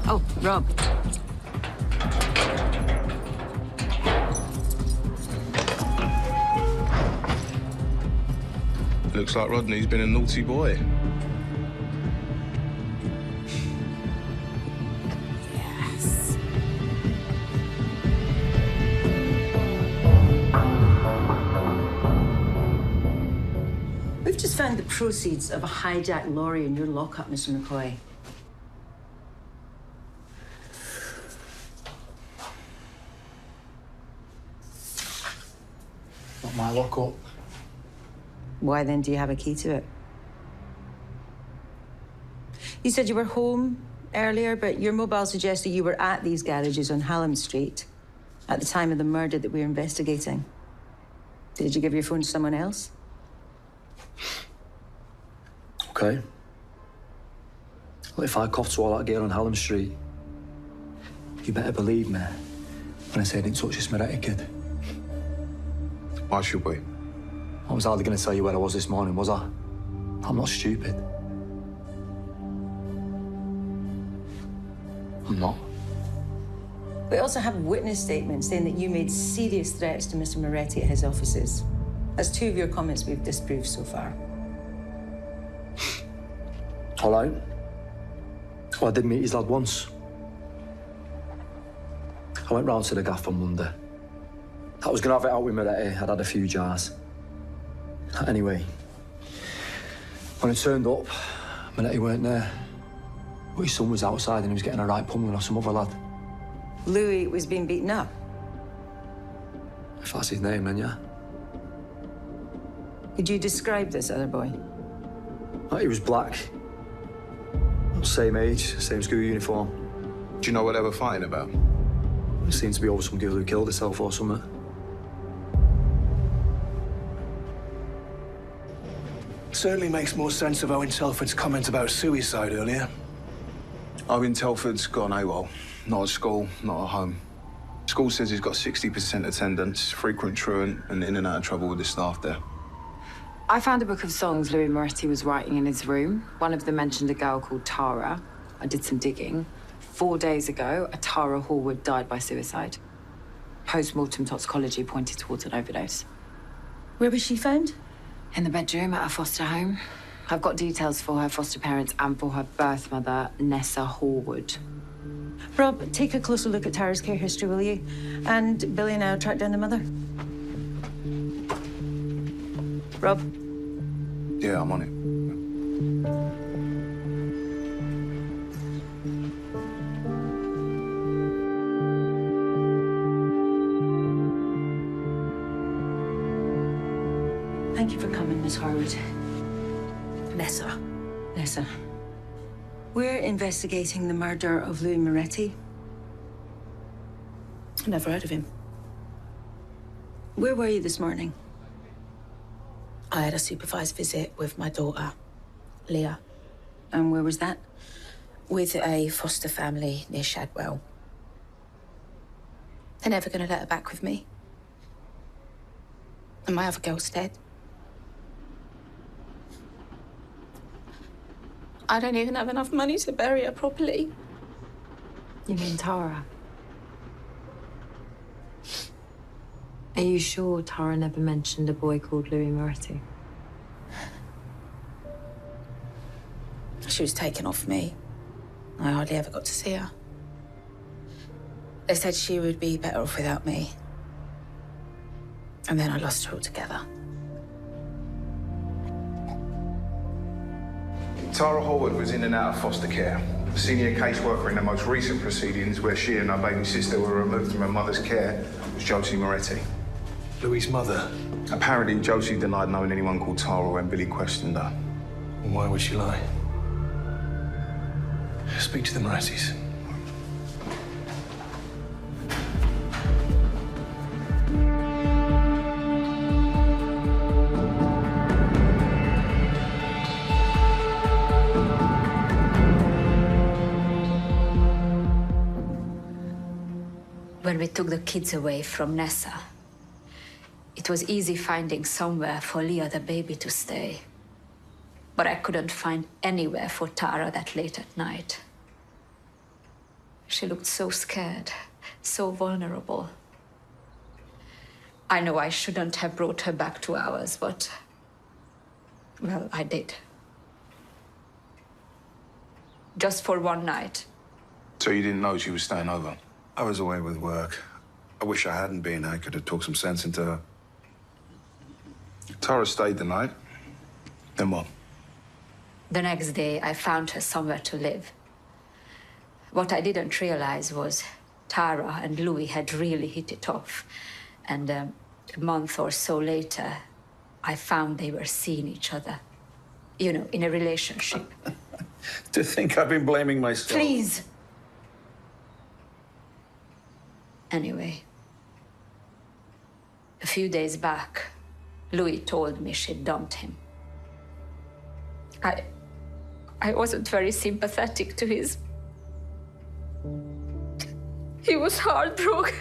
Oh, Rob. Looks like Rodney's been a naughty boy. We've just found the proceeds of a hijacked lorry in your lockup, Mr. McCoy. Not my lockup. Why then do you have a key to it? You said you were home earlier, but your mobile suggested you were at these garages on Hallam Street at the time of the murder that we're investigating. Did you give your phone to someone else? Okay. Well, if I coughed to all that gear on Hallam Street, you better believe me when I say I didn't touch this Moretti kid. Why should we? I was hardly going to tell you where I was this morning, was I? I'm not stupid. I'm not. We also have witness statements saying that you made serious threats to Mr. Moretti at his offices. That's two of your comments we've disproved so far. All right. Well, I did meet his lad once. I went round to the gaff on Monday. I was going to have it out with Moretti. I'd had a few jars. Anyway, when I turned up, Moretti weren't there. But his son was outside and he was getting a right pummeling off some other lad. Louis was being beaten up. If that's his name, then yeah. Could you describe this other boy? He was black. Same age, same school uniform. Do you know what they were fighting about? It seemed to be over some girl who killed herself or something. Certainly makes more sense of Owen Telford's comment about suicide earlier. Owen Telford's gone AWOL. Not at school, not at home. School says he's got 60% attendance, frequent truant, and in and out of trouble with the staff there. I found a book of songs Louis Moretti was writing in his room. One of them mentioned a girl called Tara. I did some digging. 4 days ago, a Tara Hallwood died by suicide. Post-mortem toxicology pointed towards an overdose. Where was she found? In the bedroom at a foster home. I've got details for her foster parents and for her birth mother, Nessa Horwood. Rob, take a closer look at Tara's care history, will you? And Billy and I will track down the mother. Rob? Yeah, I'm on it. Thank you for coming, Miss Harwood. Nessa. Nessa. We're investigating the murder of Louis Moretti. Never heard of him. Where were you this morning? I had a supervised visit with my daughter, Leah. And where was that? With a foster family near Shadwell. They're never going to let her back with me. And my other girl's dead. I don't even have enough money to bury her properly. You mean Tara? Are you sure Tara never mentioned a boy called Louis Moretti? She was taken off me. I hardly ever got to see her. They said she would be better off without me. And then I lost her altogether. Tara Horwood was in and out of foster care. A senior caseworker in the most recent proceedings where she and her baby sister were removed from her mother's care was Josie Moretti. Louis' mother? Apparently, Josie denied knowing anyone called Tara when Billy questioned her. And why would she lie? Speak to the Morettis. When we took the kids away from Nessa, it was easy finding somewhere for Leah the baby to stay. But I couldn't find anywhere for Tara that late at night. She looked so scared, so vulnerable. I know I shouldn't have brought her back to ours, but, well, I did. Just for one night. So you didn't know she was staying over? I was away with work. I wish I hadn't been. I could have talked some sense into her. Tara stayed the night. Then what? The next day, I found her somewhere to live. What I didn't realize was Tara and Louis had really hit it off. And a month or so later, I found they were seeing each other. You know, in a relationship. To think I've been blaming myself. Please. Anyway, a few days back, Louis told me she'd dumped him. I wasn't very sympathetic to his... He was heartbroken.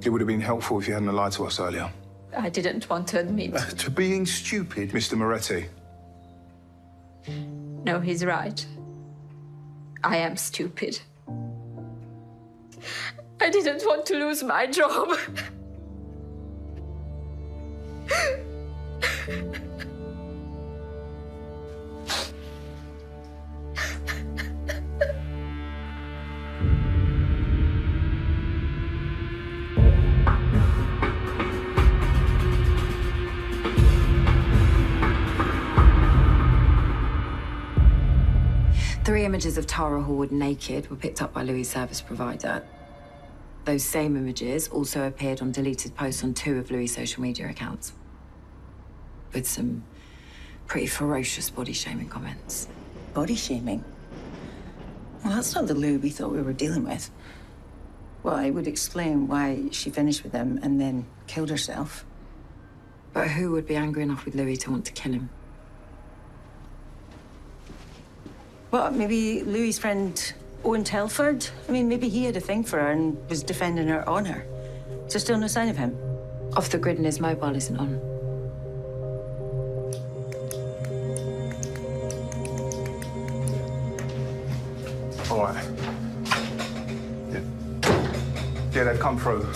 It would have been helpful if you hadn't lied to us earlier. I didn't want to admit. To being stupid, Mr. Moretti. No, he's right. I am stupid. I didn't want to lose my job. Three images of Tara Horwood naked were picked up by Louis' service provider. Those same images also appeared on deleted posts on 2 of Louis' social media accounts, with some pretty ferocious body-shaming comments. Body-shaming? Well, that's not the Lou we thought we were dealing with. Well, it would explain why she finished with him and then killed herself. But who would be angry enough with Louis to want to kill him? Well, maybe Louis' friend Owen Telford? I mean, maybe he had a thing for her and was defending her honor. So still no sign of him? Off the grid and his mobile isn't on. All right. Yeah, they've come through.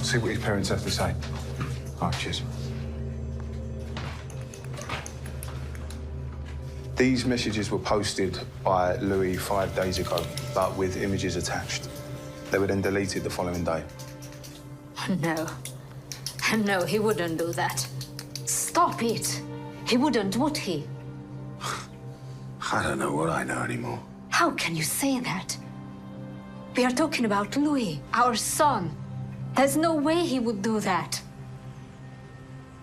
See what his parents have to say. All right, cheers. These messages were posted by Louis 5 days ago, but with images attached. They were then deleted the following day. No. No, he wouldn't do that. Stop it. He wouldn't, would he? I don't know what I know anymore. How can you say that? We are talking about Louis, our son. There's no way he would do that.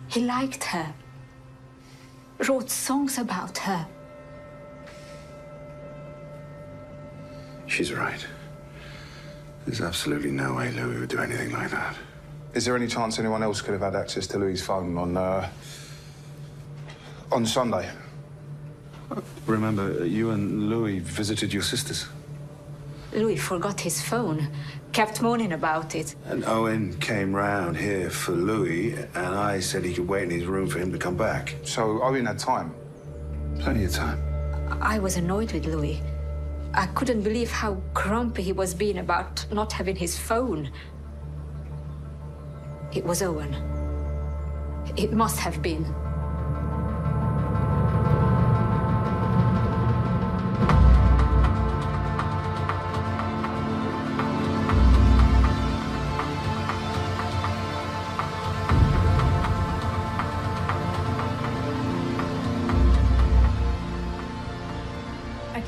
He liked her. Wrote songs about her. She's right. There's absolutely no way Louis would do anything like that. Is there any chance anyone else could have had access to Louis' phone on Sunday? Remember, you and Louis visited your sisters. Louis forgot his phone, kept moaning about it. And Owen came round here for Louis, and I said he could wait in his room for him to come back. So Owen had time? Plenty of time. I was annoyed with Louis. I couldn't believe how grumpy he was being about not having his phone. It was Owen. It must have been.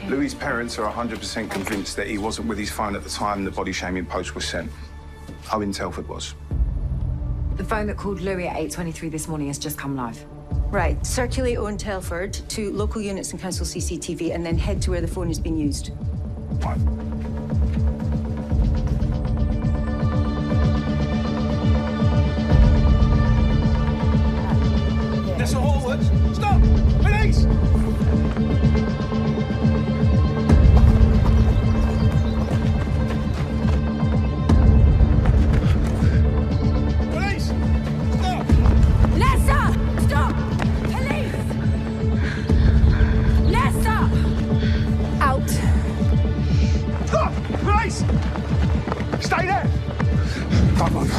Louis' parents are 100% convinced that he wasn't with his phone at the time the body shaming post was sent. Owen Telford was. The phone that called Louis at 8:23 this morning has just come live. Right. Circulate Owen Telford to local units and council CCTV and then head to where the phone is being used. Fine. Nessa Hallwood, stop! Police! Stay there! Don't move.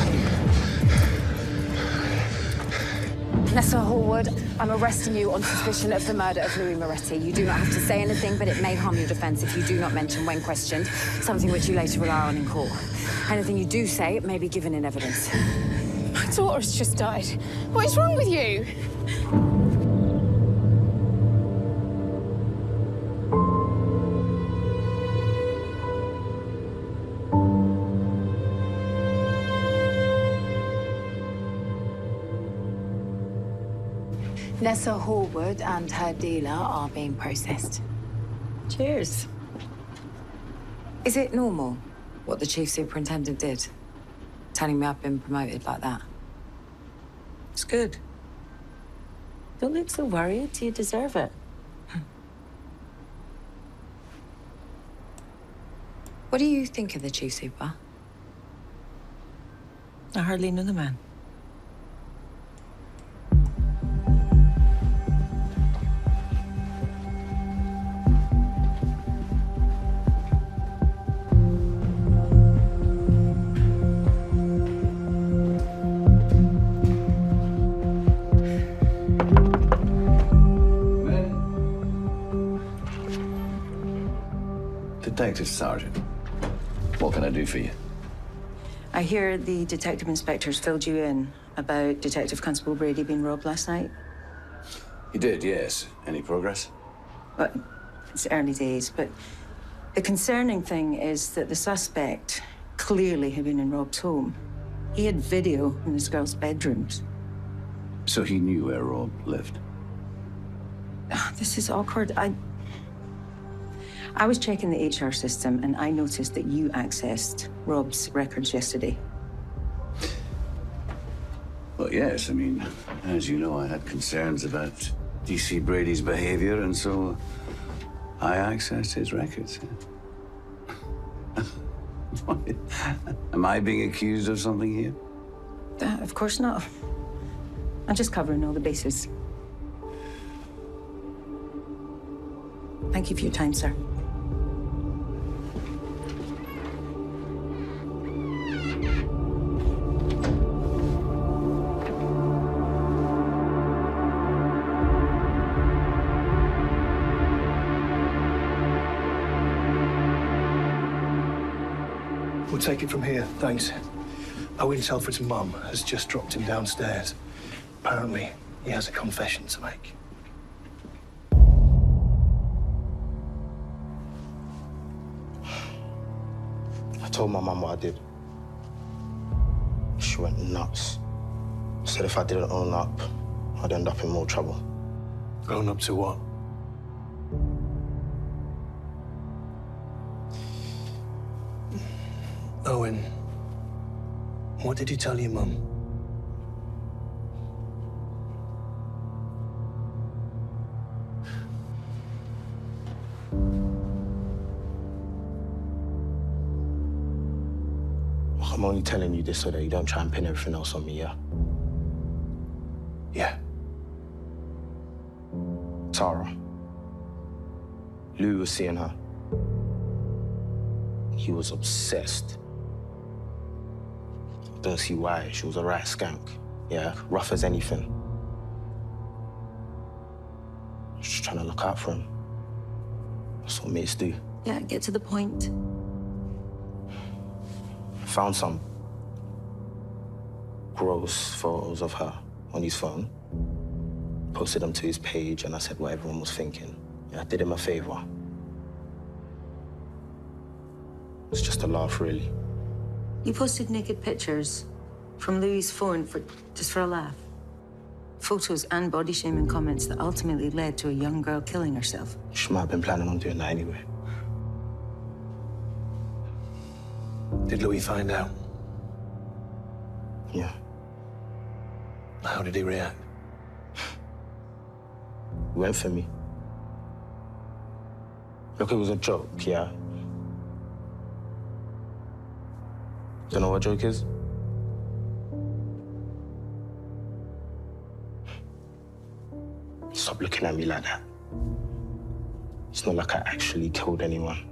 Nessa Hallwood, I'm arresting you on suspicion of the murder of Louis Moretti. You do not have to say anything, but it may harm your defence if you do not mention when questioned, something which you later rely on in court. Anything you do say may be given in evidence. My daughter's just died. What is wrong with you? Nessa Hallwood and her dealer are being processed. Cheers. Is it normal what the chief superintendent did? Telling me I've been promoted like that? It's good. Don't look so worried. You deserve it. What do you think of the chief super? I hardly know the man. Detective Sergeant, what can I do for you? I hear the detective inspectors filled you in about Detective Constable Brady being robbed last night. He did, yes. Any progress? But it's early days, but the concerning thing is that the suspect clearly had been in Rob's home. He had video in this girl's bedrooms. So he knew where Rob lived? This is awkward. I was checking the HR system and I noticed that you accessed Rob's records yesterday. Well, yes. I mean, as you know, I had concerns about DC Brady's behavior, and so I accessed his records. Am I being accused of something here? Of course not. I'm just covering all the bases. Thank you for your time, sir. take it from here, thanks. Owen Telford's mum has just dropped him downstairs. Apparently, he has a confession to make. I told my mum what I did. She went nuts. Said if I didn't own up, I'd end up in more trouble. Own up to what? Owen, what did you tell your mum? I'm only telling you this so that you don't try and pin everything else on me, yeah? Yeah. Tara. Lou was seeing her. He was obsessed. Don't see why. She was a right skank. Yeah, rough as anything. Just trying to look out for him. That's what mates do. Yeah, get to the point. Found some gross photos of her on his phone. Posted them to his page, and I said what everyone was thinking. Yeah, I did him a favor. It's just a laugh, really. You posted naked pictures from Louis' phone just for a laugh. Photos and body shaming comments that ultimately led to a young girl killing herself. She might have been planning on doing that anyway. Did Louis find out? Yeah. How did he react? He went for me. Look, it was a joke, yeah? Don't know what joke is? Stop looking at me like that. It's not like I actually killed anyone.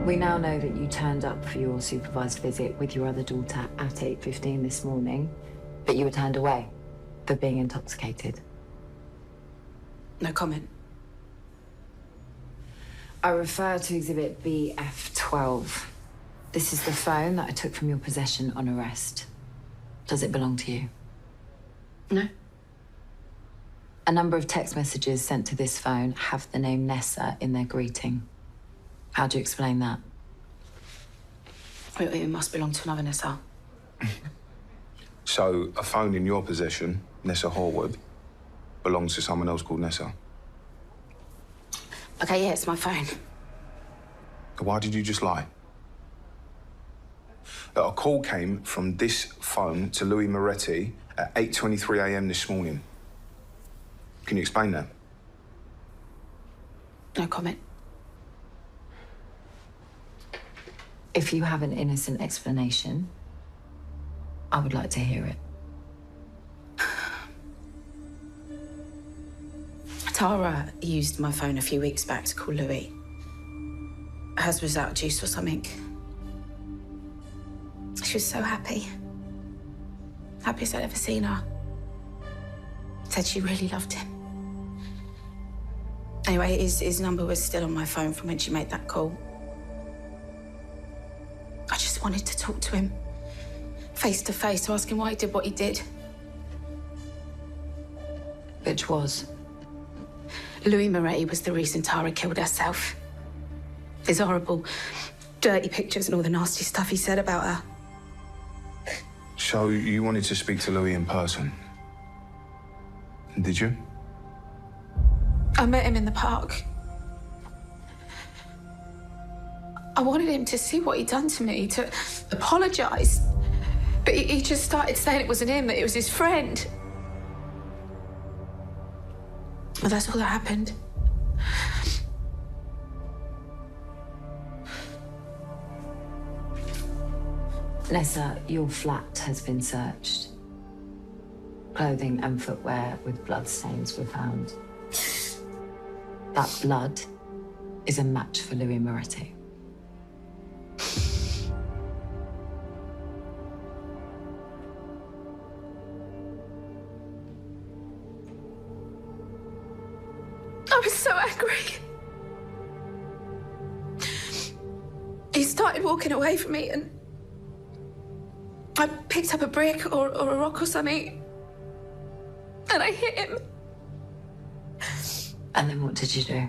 We now know that you turned up for your supervised visit with your other daughter at 8:15 this morning, but you were turned away for being intoxicated. No comment. I refer to Exhibit BF12. This is the phone that I took from your possession on arrest. Does it belong to you? No. A number of text messages sent to this phone have the name Nessa in their greeting. How do you explain that? It must belong to another Nessa. So, a phone in your possession, Nessa Horwood, belongs to someone else called Nessa. Okay, yeah, it's my phone. Why did you just lie? A call came from this phone to Louis Moretti at 8:23 a.m. this morning. Can you explain that? No comment. If you have an innocent explanation, I would like to hear it. Tara used my phone a few weeks back to call Louis. Hers was out of juice or something. She was so happy. Happiest I'd ever seen her. Said she really loved him. Anyway, his number was still on my phone from when she made that call. I just wanted to talk to him, face to face, to ask him why he did what he did. Which was? Louis Moretti was the reason Tara killed herself. His horrible, dirty pictures and all the nasty stuff he said about her. So, you wanted to speak to Louis in person? Did you? I met him in the park. I wanted him to see what he'd done to me, to apologise. But he just started saying it wasn't him, that it was his friend. Well, that's all that happened. Nessa, your flat has been searched. Clothing and footwear with bloodstains were found. That blood is a match for Louis Moretti. I was so angry. He started walking away from me and I picked up a brick or a rock or something and I hit him. And then what did you do?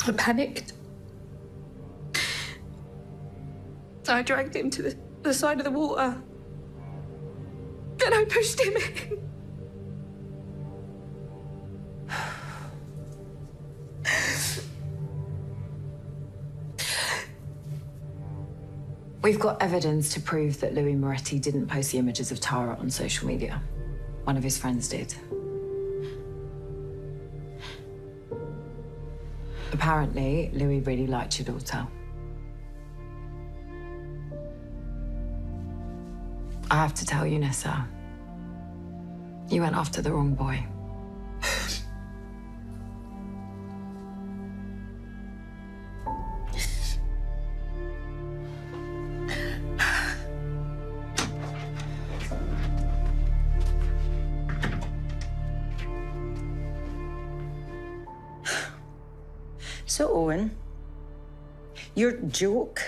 I panicked. I dragged him to the side of the water. Then I pushed him in. We've got evidence to prove that Louis Moretti didn't post the images of Tara on social media. One of his friends did. Apparently, Louis really liked your daughter. I have to tell you, Nessa, you went after the wrong boy. So, Owen, your joke,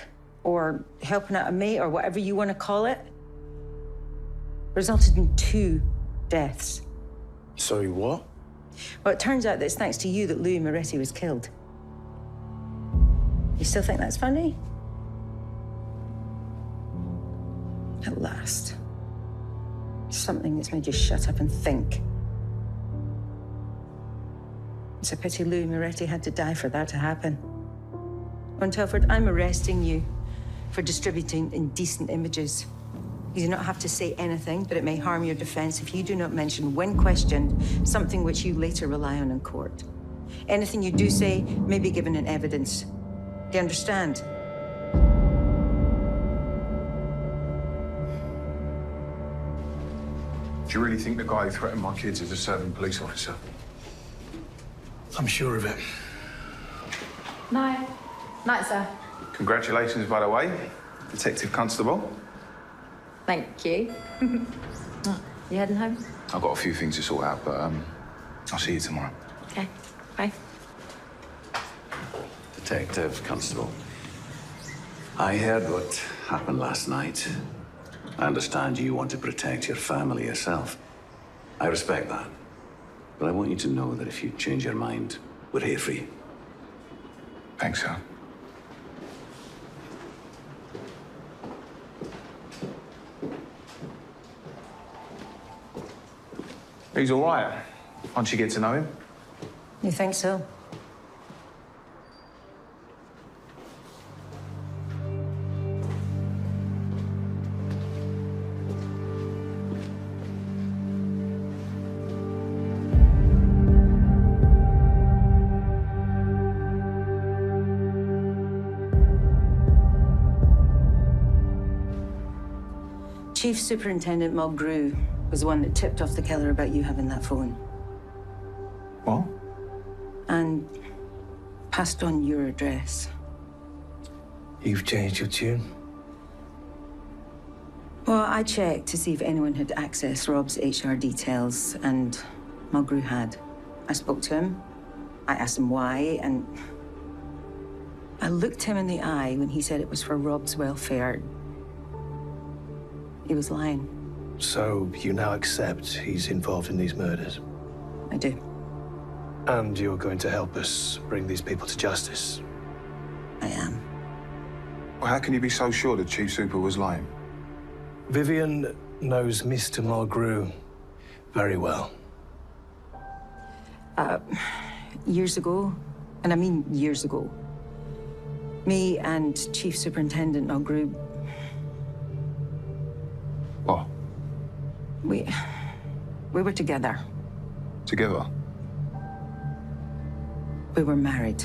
or helping out a mate, or whatever you want to call it, resulted in 2 deaths. Sorry, what? Well, it turns out that it's thanks to you that Louis Moretti was killed. You still think that's funny? At last. Something that's made you shut up and think. It's a pity Louis Moretti had to die for that to happen. On Telford, I'm arresting you for distributing indecent images. You do not have to say anything, but it may harm your defense if you do not mention, when questioned, something which you later rely on in court. Anything you do say may be given in evidence. Do you understand? Do you really think the guy who threatened my kids is a serving police officer? I'm sure of it. Night. Night, sir. Congratulations, by the way, Detective Constable. Thank you. You heading home? I've got a few things to sort out, but I'll see you tomorrow. Okay. Bye. Detective Constable, I heard what happened last night. I understand you want to protect your family yourself. I respect that. But I want you to know that if you change your mind, we're here for you. Thanks, sir. He's all right, once you get to know him. You think so? Chief Superintendent Mulgrew was the one that tipped off the killer about you having that phone. What? And passed on your address. You've changed your tune? Well, I checked to see if anyone had accessed Rob's HR details, and Mulgrew had. I spoke to him. I asked him why, and I looked him in the eye when he said it was for Rob's welfare. He was lying. So you now accept he's involved in these murders? I do. And you're going to help us bring these people to justice? I am. Well, how can you be so sure that Chief Super was lying? Vivian knows Mr. Mulgrew very well. Years ago, and I mean years ago, me and Chief Superintendent Mulgrew... What? We were together. Together? We were married.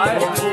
Khabar